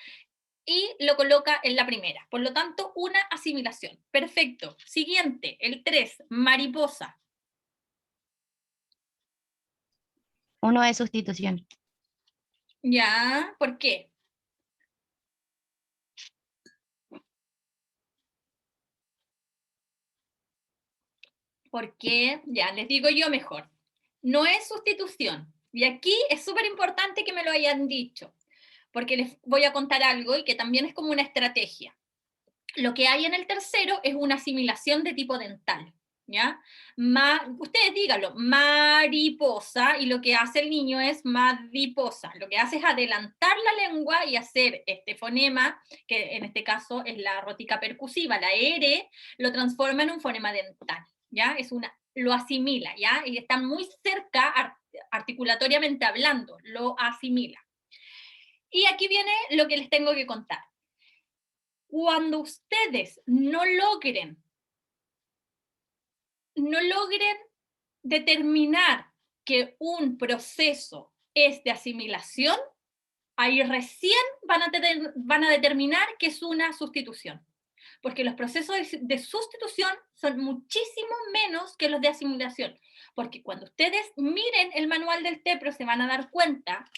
y lo coloca en la primera. Por lo tanto, una asimilación. Perfecto. Siguiente, el 3, mariposa. Uno de sustitución. ¿Ya? ¿Por qué? Porque, ya, les digo yo mejor. No es sustitución. Y aquí es súper importante que me lo hayan dicho, porque les voy a contar algo y que también es como una estrategia. Lo que hay en el tercero es una asimilación de tipo dental, ¿ya? Ustedes díganlo, mariposa, y lo que hace el niño es mariposa. Lo que hace es adelantar la lengua y hacer este fonema, que en este caso es la rótica percusiva, la R, lo transforma en un fonema dental, ¿ya? Lo asimila, ¿ya? Y está muy cerca articulatoriamente hablando, lo asimila. Y aquí viene lo que les tengo que contar. Cuando ustedes no logren determinar que un proceso es de asimilación, ahí recién van a determinar que es una sustitución. Porque los procesos de sustitución son muchísimo menos que los de asimilación. Porque cuando ustedes miren el manual del TEPRO se van a dar cuenta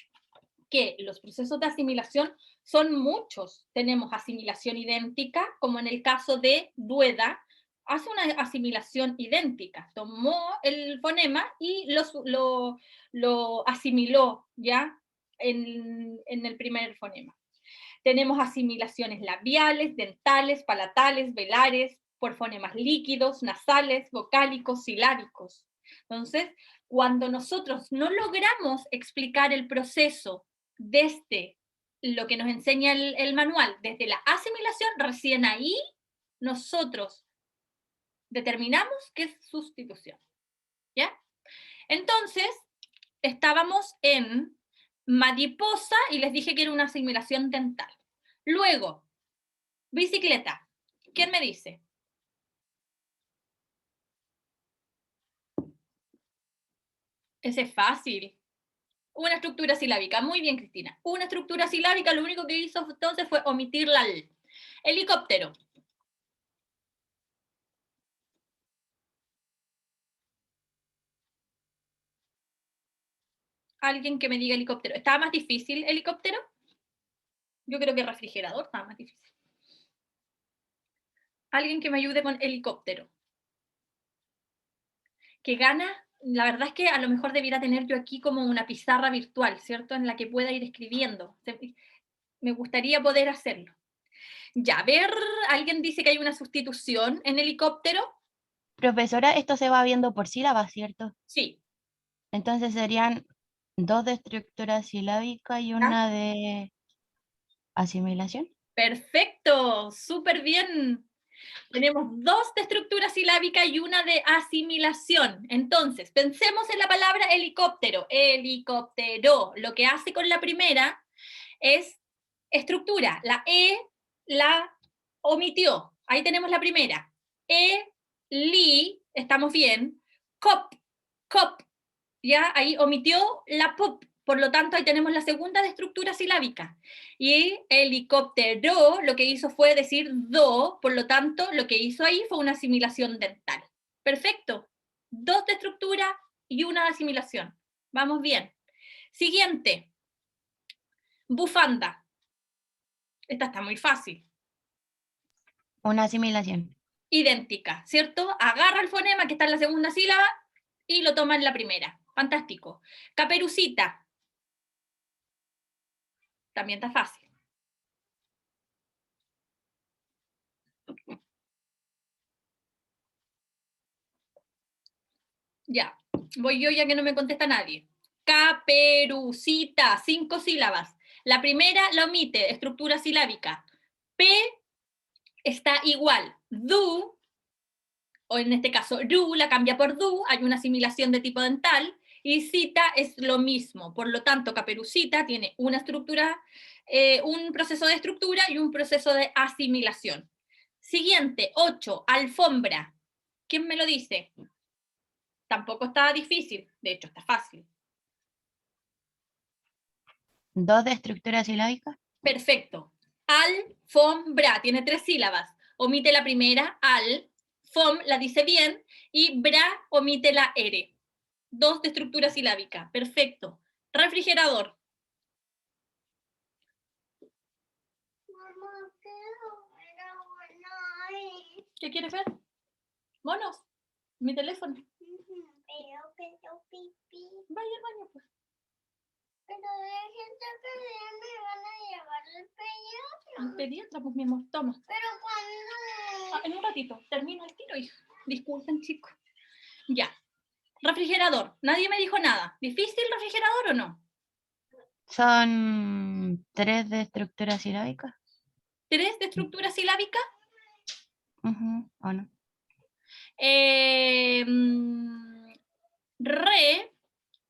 que los procesos de asimilación son muchos. Tenemos asimilación idéntica, como en el caso de Dueda, hace una asimilación idéntica. Tomó el fonema y lo asimiló ya en el primer fonema. Tenemos asimilaciones labiales, dentales, palatales, velares, por fonemas líquidos, nasales, vocálicos, silábicos. Entonces, cuando nosotros no logramos explicar el proceso desde lo que nos enseña el manual, desde la asimilación, recién ahí nosotros determinamos que es sustitución. ¿Ya? Entonces, estábamos en mariposa y les dije que era una asimilación dental. Luego, bicicleta. ¿Quién me dice? Ese es fácil. Una estructura silábica. Muy bien, Cristina. Una estructura silábica, lo único que hizo entonces fue omitir la L. Helicóptero. Alguien que me diga helicóptero. ¿Estaba más difícil helicóptero? Yo creo que refrigerador estaba más difícil. Alguien que me ayude con helicóptero. Que gana, la verdad es que a lo mejor debiera tener yo aquí como una pizarra virtual, ¿cierto? En la que pueda ir escribiendo. Me gustaría poder hacerlo. Ya, a ver, alguien dice que hay una sustitución en helicóptero. Profesora, esto se va viendo por sílabas, ¿cierto? Sí. Entonces serían 2 de estructura silábica y una de asimilación. Perfecto, súper bien. Tenemos 2 de estructura silábica y una de asimilación. Entonces, pensemos en la palabra helicóptero. Helicóptero. Lo que hace con la primera es estructura. La E la omitió. Ahí tenemos la primera. Estamos bien. Cop, cop. Ya, ahí omitió la pop. Por lo tanto, ahí tenemos la segunda de estructura silábica. Y helicóptero lo que hizo fue decir do, por lo tanto, lo que hizo ahí fue una asimilación dental. Perfecto. 2 de estructura y una de asimilación. Vamos bien. Siguiente. Bufanda. Esta está muy fácil. Una asimilación. Idéntica, ¿cierto? Agarra el fonema que está en la segunda sílaba y lo toma en la primera. Fantástico. Caperucita. También está fácil. Ya, voy yo ya que no me contesta nadie. Caperucita, 5 sílabas. La primera la omite, estructura silábica. P está igual. Du, o en este caso ru, la cambia por du, hay una asimilación de tipo dental. Y cita es lo mismo. Por lo tanto, caperucita tiene una estructura, un proceso de estructura y un proceso de asimilación. Siguiente, 8, alfombra. ¿Quién me lo dice? Tampoco está difícil, de hecho está fácil. 2 de estructura silábica. Perfecto. Alfombra, tiene 3 sílabas. Omite la primera, al, fom la dice bien, y bra omite la R. 2 de estructura silábica. Perfecto. Refrigerador. Mamá, quiero ver a Bonai. ¿Qué quieres ver? Monos. Mi teléfono. Pero pipí. Vaya al baño, pues. Pero déjense que me van a llevar al pediatra. Al pediatra, pues mi amor. Toma. Pero cuando... En un ratito. Termino el tiro, hijo. Disculpen, chicos. Ya. Refrigerador. Nadie me dijo nada. ¿Difícil refrigerador o no? Son 3 de estructura silábica. 3 de estructura silábica. ¿O no? Re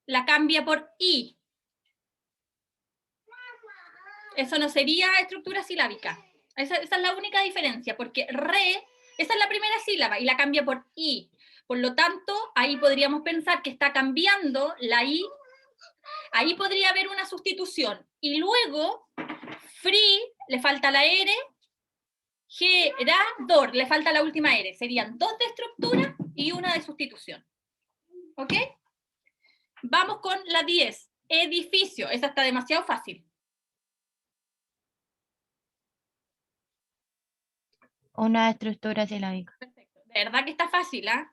la cambia por I. Eso no sería estructura silábica. Esa es la única diferencia, porque re, esa es la primera sílaba y la cambia por I. Por lo tanto, ahí podríamos pensar que está cambiando la I. Ahí podría haber una sustitución. Y luego, free, le falta la R, gerador, le falta la última R. Serían 2 de estructura y una de sustitución. ¿Ok? Vamos con la 10. Edificio. Esa está demasiado fácil. Una estructura silábica. Perfecto. De verdad que está fácil, ¿ah?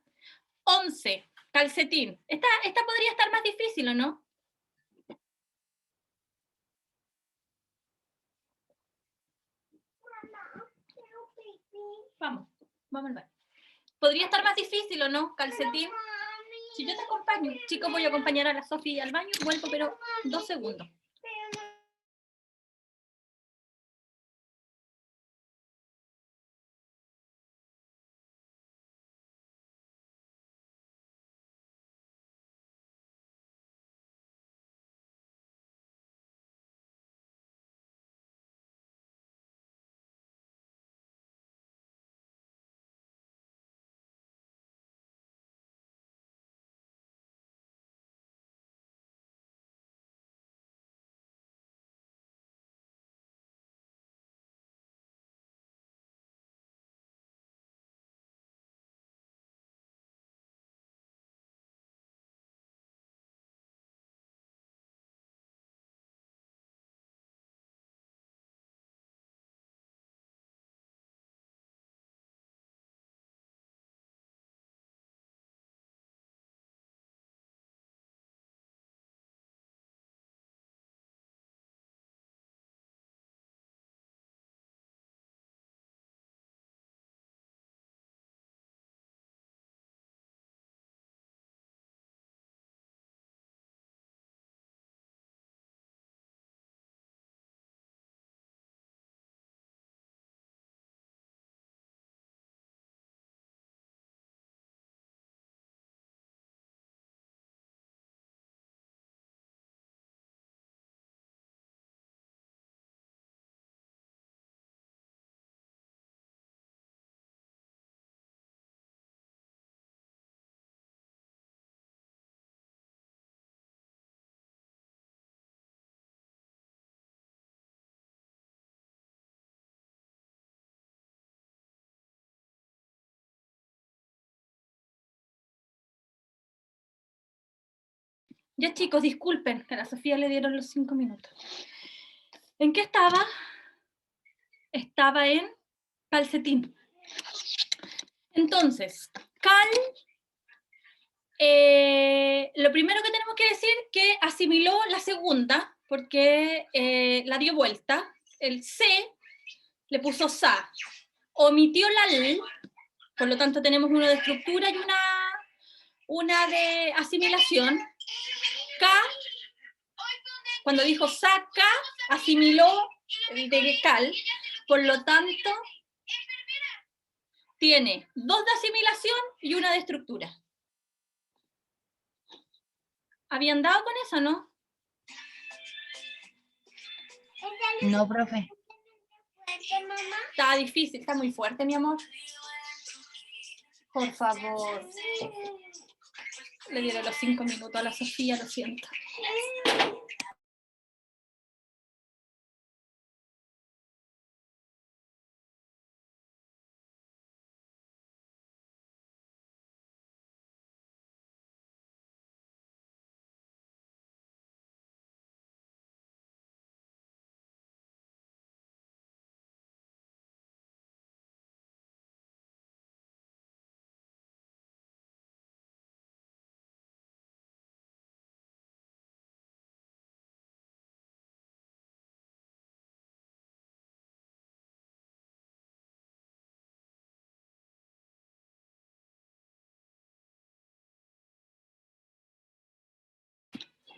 11. Calcetín. Esta podría estar más difícil, ¿o no? Vamos al baño. ¿Podría estar más difícil o no, calcetín? Si yo te acompaño. Chicos, voy a acompañar a la Sofía al baño, vuelvo, pero 2 segundos. Ya chicos, disculpen, que a la Sofía le dieron los 5 minutos. ¿En qué estaba? Estaba en calcetín. Entonces, lo primero que tenemos que decir que asimiló la segunda, porque la dio vuelta. El C le puso sa. Omitió la L, por lo tanto tenemos uno de estructura y una de asimilación. K, cuando dijo saca, asimiló el de cal, por lo tanto tiene 2 de asimilación y una de estructura. ¿Habían dado con eso, no? No, profe. Está difícil, está muy fuerte, mi amor. Por favor. Le dieron los 5 minutos a la Sofía, lo siento.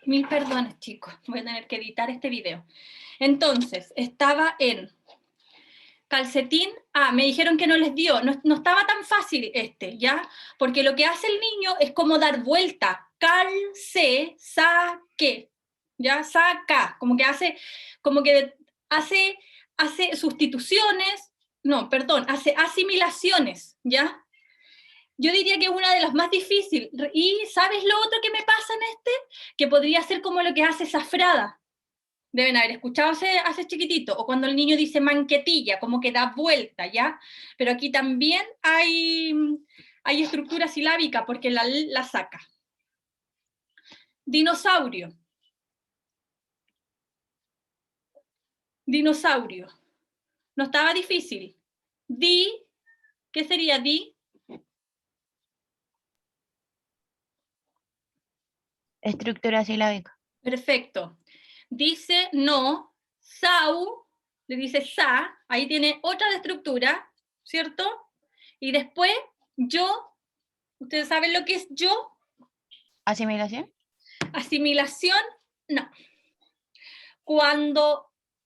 Mil perdones, chicos. Voy a tener que editar este video. Entonces, estaba en calcetín. Ah, me dijeron que no les dio. No estaba tan fácil este, ¿ya? Porque lo que hace el niño es como dar vuelta. Calce, saque. ¿Ya? Saca. Como que hace sustituciones. No, perdón, hace asimilaciones, ¿ya? Yo diría que es una de las más difíciles. ¿Y sabes lo otro que me pasa en este? Que podría ser como lo que hace Zafrada. Deben haber escuchado hace chiquitito. O cuando el niño dice manquetilla, como que da vuelta, ¿ya? Pero aquí también hay estructura silábica porque la saca. Dinosaurio. Dinosaurio. No estaba difícil. ¿Qué sería di? Estructura silábica. Perfecto. Dice no, sau, le dice sa, ahí tiene otra de estructura, ¿cierto? Y después yo, ¿ustedes saben lo que es yo? ¿Asimilación? Asimilación, no.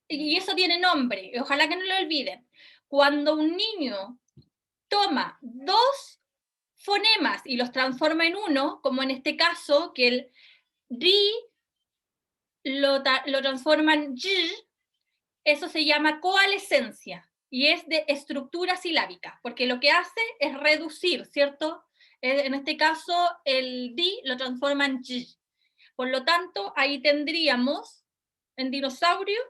Y eso tiene nombre, ojalá que no lo olviden. Cuando un niño toma 2 fonemas y los transforma en uno, como en este caso, que el ri lo transforma en y, eso se llama coalescencia y es de estructura silábica, porque lo que hace es reducir, ¿cierto? En este caso, el di lo transforma en y. Por lo tanto, ahí tendríamos, en dinosaurio,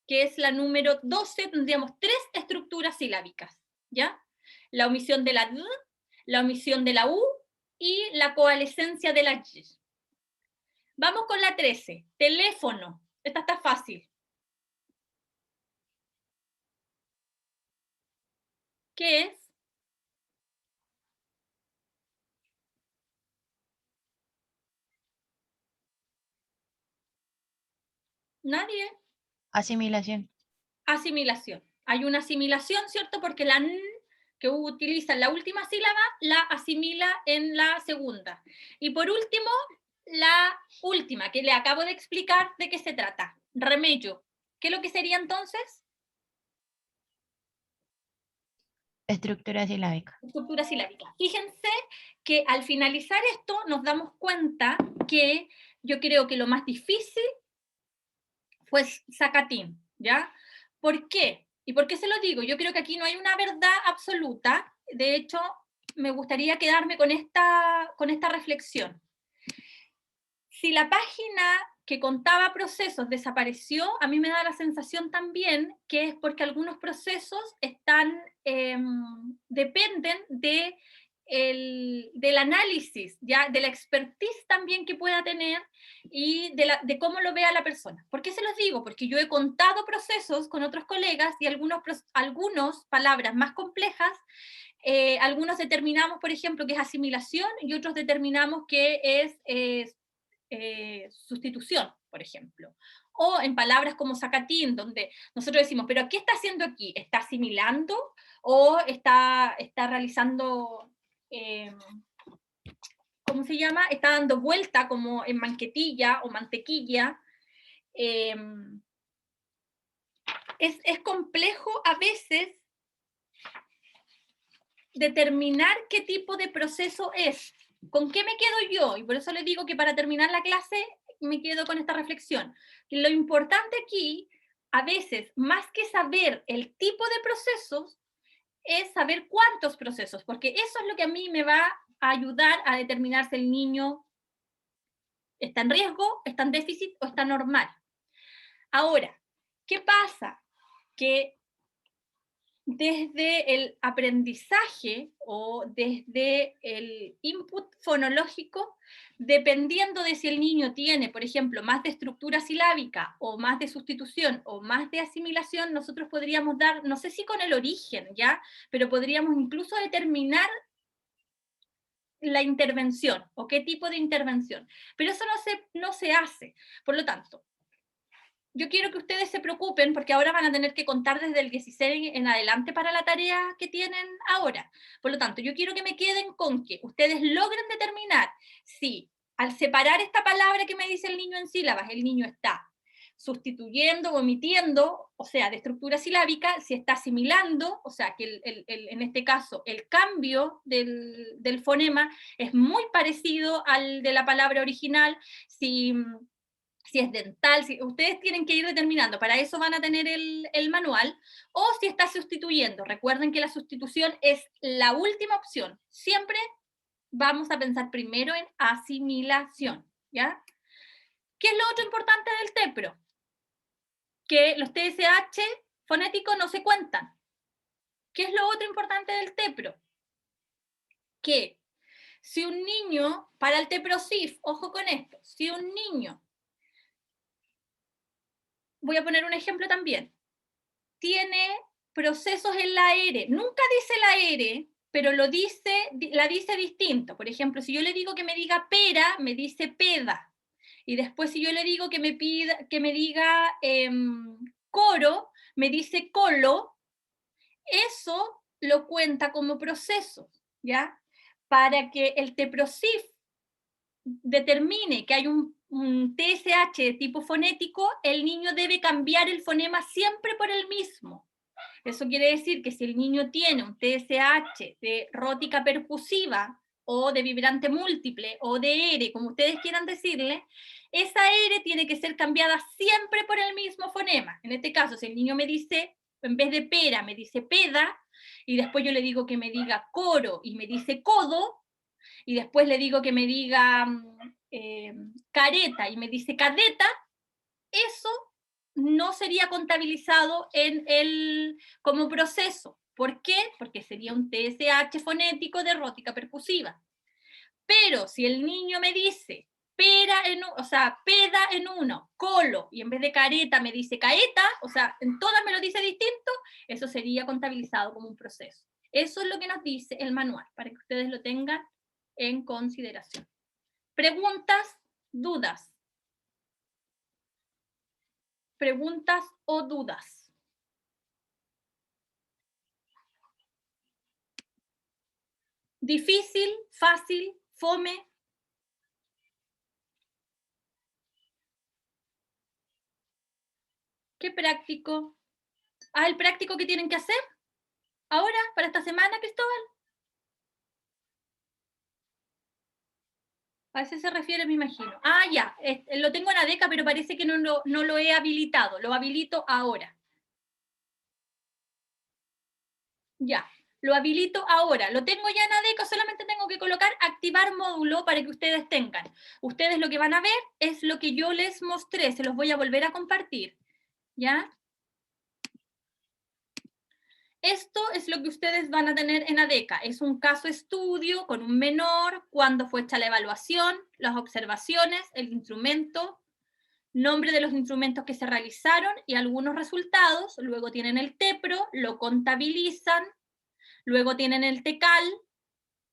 que es la número 12, tendríamos 3 estructuras silábicas, ¿ya? La omisión de la d, la omisión de la u y la coalescencia de la y. Vamos con la 13, teléfono. Esta está fácil. ¿Qué es? ¿Nadie? Asimilación. Asimilación. Hay una asimilación, ¿cierto? Porque la n que utiliza en la última sílaba la asimila en la segunda. Y por último, la última, que le acabo de explicar de qué se trata. Remello. ¿Qué es lo que sería entonces? Estructura silábica. Estructura silábica. Fíjense que al finalizar esto nos damos cuenta que yo creo que lo más difícil fue Zacatín, ¿ya? ¿Por qué? ¿Y por qué se lo digo? Yo creo que aquí no hay una verdad absoluta. De hecho, me gustaría quedarme con esta reflexión. Si la página que contaba procesos desapareció, a mí me da la sensación también que es porque algunos procesos dependen de del análisis, ¿ya? De la expertise también que pueda tener y de cómo lo vea la persona. ¿Por qué se los digo? Porque yo he contado procesos con otros colegas y algunos palabras más complejas, algunos determinamos, por ejemplo, que es asimilación y otros determinamos que es sustitución, por ejemplo. O en palabras como sacatín, donde nosotros decimos, ¿pero qué está haciendo aquí? ¿Está asimilando o está realizando, ¿cómo se llama? Está dando vuelta como en manquetilla o mantequilla. Es complejo a veces determinar qué tipo de proceso es. ¿Con qué me quedo yo? Y por eso les digo que para terminar la clase me quedo con esta reflexión. Lo importante aquí, a veces, más que saber el tipo de procesos, es saber cuántos procesos, porque eso es lo que a mí me va a ayudar a determinar si el niño está en riesgo, está en déficit o está normal. Ahora, ¿qué pasa? Que desde el aprendizaje o desde el input fonológico, dependiendo de si el niño tiene, por ejemplo, más de estructura silábica o más de sustitución o más de asimilación, nosotros podríamos dar, no sé si con el origen, ¿ya? Pero podríamos incluso determinar la intervención o qué tipo de intervención. Pero eso no se hace. Por lo tanto, yo quiero que ustedes se preocupen porque ahora van a tener que contar desde el 16 en adelante para la tarea que tienen ahora. Por lo tanto, yo quiero que me queden con que ustedes logren determinar si al separar esta palabra que me dice el niño en sílabas, el niño está sustituyendo o omitiendo, o sea, de estructura silábica, si está asimilando, o sea, que en este caso el cambio del fonema es muy parecido al de la palabra original, si es dental, ustedes tienen que ir determinando, para eso van a tener el manual, o si está sustituyendo. Recuerden que la sustitución es la última opción. Siempre vamos a pensar primero en asimilación, ¿ya? ¿Qué es lo otro importante del TEPRO? Que los TSH fonéticos no se cuentan. ¿Qué es lo otro importante del TEPRO? Que si un niño, para el TEPRO-SIF, ojo con esto, si un niño, voy a poner un ejemplo también, tiene procesos en la R, nunca dice la R, pero la dice distinto. Por ejemplo, si yo le digo que me diga pera, me dice peda. Y después si yo le digo que me diga coro, me dice colo. Eso lo cuenta como proceso, ¿ya? Para que el TEPRO-SIF determine que hay un TSH de tipo fonético, el niño debe cambiar el fonema siempre por el mismo. Eso quiere decir que si el niño tiene un TSH de rótica percusiva o de vibrante múltiple o de R, como ustedes quieran decirle, esa R tiene que ser cambiada siempre por el mismo fonema. En este caso, si el niño me dice, en vez de pera, me dice peda, y después yo le digo que me diga coro y me dice codo, y después le digo que me diga careta y me dice cadeta, eso no sería contabilizado como proceso. ¿Por qué? Porque sería un TSH fonético de rótica percusiva. Pero si el niño me dice peda en uno, colo, y en vez de careta me dice caeta, o sea, en todas me lo dice distinto, eso sería contabilizado como un proceso. Eso es lo que nos dice el manual, para que ustedes lo tengan en consideración. Preguntas, dudas. Preguntas o dudas. Difícil, fácil, fome. ¿Qué práctico? ¿El práctico que tienen que hacer? ¿Ahora? ¿Para esta semana, Cristóbal? A ese se refiere, me imagino. Ah, ya, lo tengo en ADECA, pero parece que no lo he habilitado. Lo habilito ahora. Ya, lo habilito ahora. Lo tengo ya en ADECA, solamente tengo que colocar activar módulo para que ustedes tengan. Ustedes lo que van a ver es lo que yo les mostré. Se los voy a volver a compartir. ¿Ya? Esto es lo que ustedes van a tener en ADECA. Es un caso estudio con un menor, cuándo fue hecha la evaluación, las observaciones, el instrumento, nombre de los instrumentos que se realizaron y algunos resultados. Luego tienen el TEPRO, lo contabilizan, luego tienen el TECAL.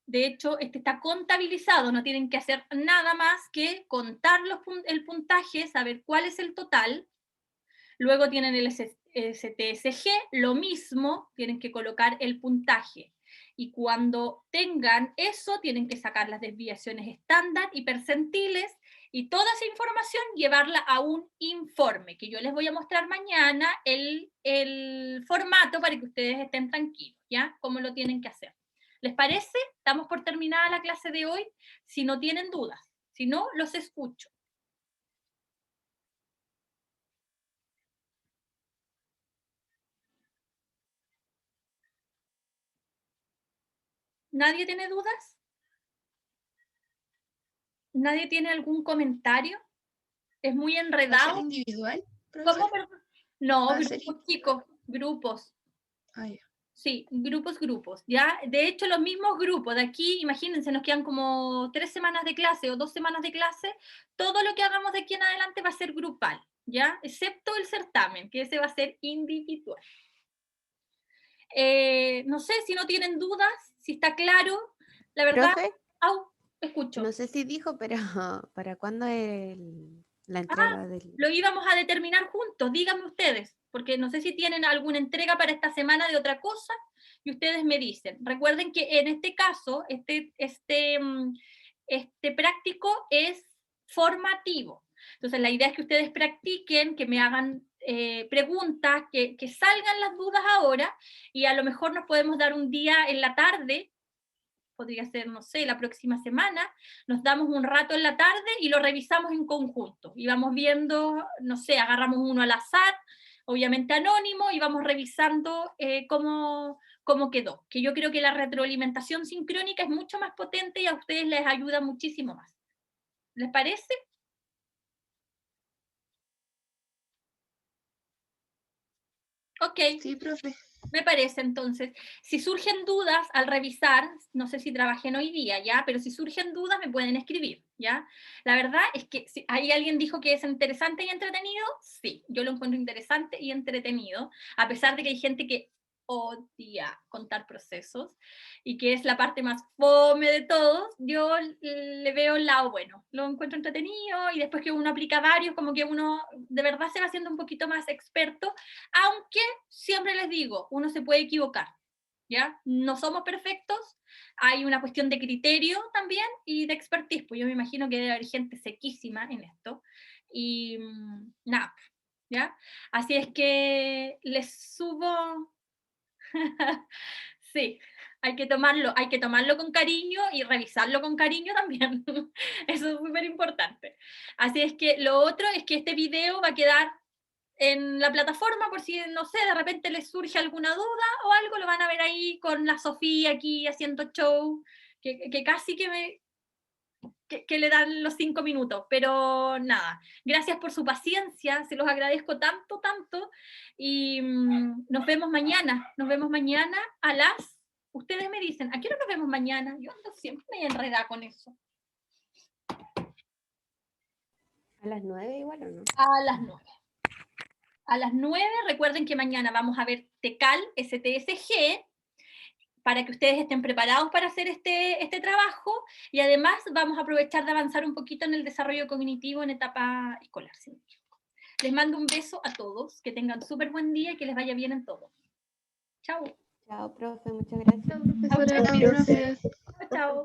De hecho, este está contabilizado, no tienen que hacer nada más que contar el puntaje, saber cuál es el total. Luego tienen el STSG, lo mismo, tienen que colocar el puntaje. Y cuando tengan eso, tienen que sacar las desviaciones estándar y percentiles, y toda esa información llevarla a un informe, que yo les voy a mostrar mañana el formato para que ustedes estén tranquilos, ¿ya? Cómo lo tienen que hacer. ¿Les parece? Estamos por terminada la clase de hoy. Si no tienen dudas, si no, los escucho. ¿Nadie tiene dudas? ¿Nadie tiene algún comentario? ¿Es muy ¿Va a ser enredado? individual, ¿Cómo? profesor? Perdón? No, ¿Va a ser grupos chicos, grupos. Ah, ya. Sí, grupos, ¿ya? De hecho, los mismos grupos de aquí, imagínense, nos quedan como 3 semanas de clase o 2 semanas de clase, todo lo que hagamos de aquí en adelante va a ser grupal, ¿ya? Excepto el certamen, que ese va a ser individual. No sé si no tienen dudas, si está claro, la verdad... Profe, escucho. no sé si dijo, pero ¿para cuándo es la entrega del...? Lo íbamos a determinar juntos, díganme ustedes, porque no sé si tienen alguna entrega para esta semana de otra cosa, y ustedes me dicen. Recuerden que en este caso, este práctico es formativo. Entonces la idea es que ustedes practiquen, que me hagan preguntas, que salgan las dudas ahora, y a lo mejor nos podemos dar un día en la tarde, podría ser, no sé, la próxima semana, nos damos un rato en la tarde y lo revisamos en conjunto. Y vamos viendo, no sé, agarramos uno al azar, obviamente anónimo, y vamos revisando cómo quedó. Que yo creo que la retroalimentación sincrónica es mucho más potente y a ustedes les ayuda muchísimo más. ¿Les parece? Ok. Sí, profe. Me parece, entonces, si surgen dudas al revisar, no sé si trabajen hoy día, ¿ya? Pero si surgen dudas me pueden escribir, ¿ya? La verdad es que si ahí alguien dijo que es interesante y entretenido, sí, yo lo encuentro interesante y entretenido, a pesar de que hay gente que odia contar procesos y que es la parte más fome de todos, yo le veo el lado bueno, lo encuentro entretenido y después que uno aplica varios, como que uno de verdad se va haciendo un poquito más experto, aunque siempre les digo, uno se puede equivocar, ¿ya? No somos perfectos, hay una cuestión de criterio también y de expertise, pues yo me imagino que debe haber gente sequísima en esto, y nada, ¿ya? Así es que les subo... Sí, hay que tomarlo con cariño y revisarlo con cariño también. Eso es súper importante. Así es que lo otro es que este video va a quedar en la plataforma por si, no sé, de repente les surge alguna duda o algo, lo van a ver ahí con la Sofía aquí haciendo show, que casi que le dan los 5 minutos, pero nada, gracias por su paciencia, se los agradezco tanto, y nos vemos mañana a las, ustedes me dicen, ¿a qué hora nos vemos mañana? Yo ando siempre me enredada con eso. ¿A las 9 igual o no? A las 9. A las 9, recuerden que mañana vamos a ver TECAL, STSG, para que ustedes estén preparados para hacer este trabajo, y además vamos a aprovechar de avanzar un poquito en el desarrollo cognitivo en etapa escolar. Les mando un beso a todos, que tengan súper buen día y que les vaya bien en todo. Chao. Chao, profe, muchas gracias. Chao, profesora. Chao.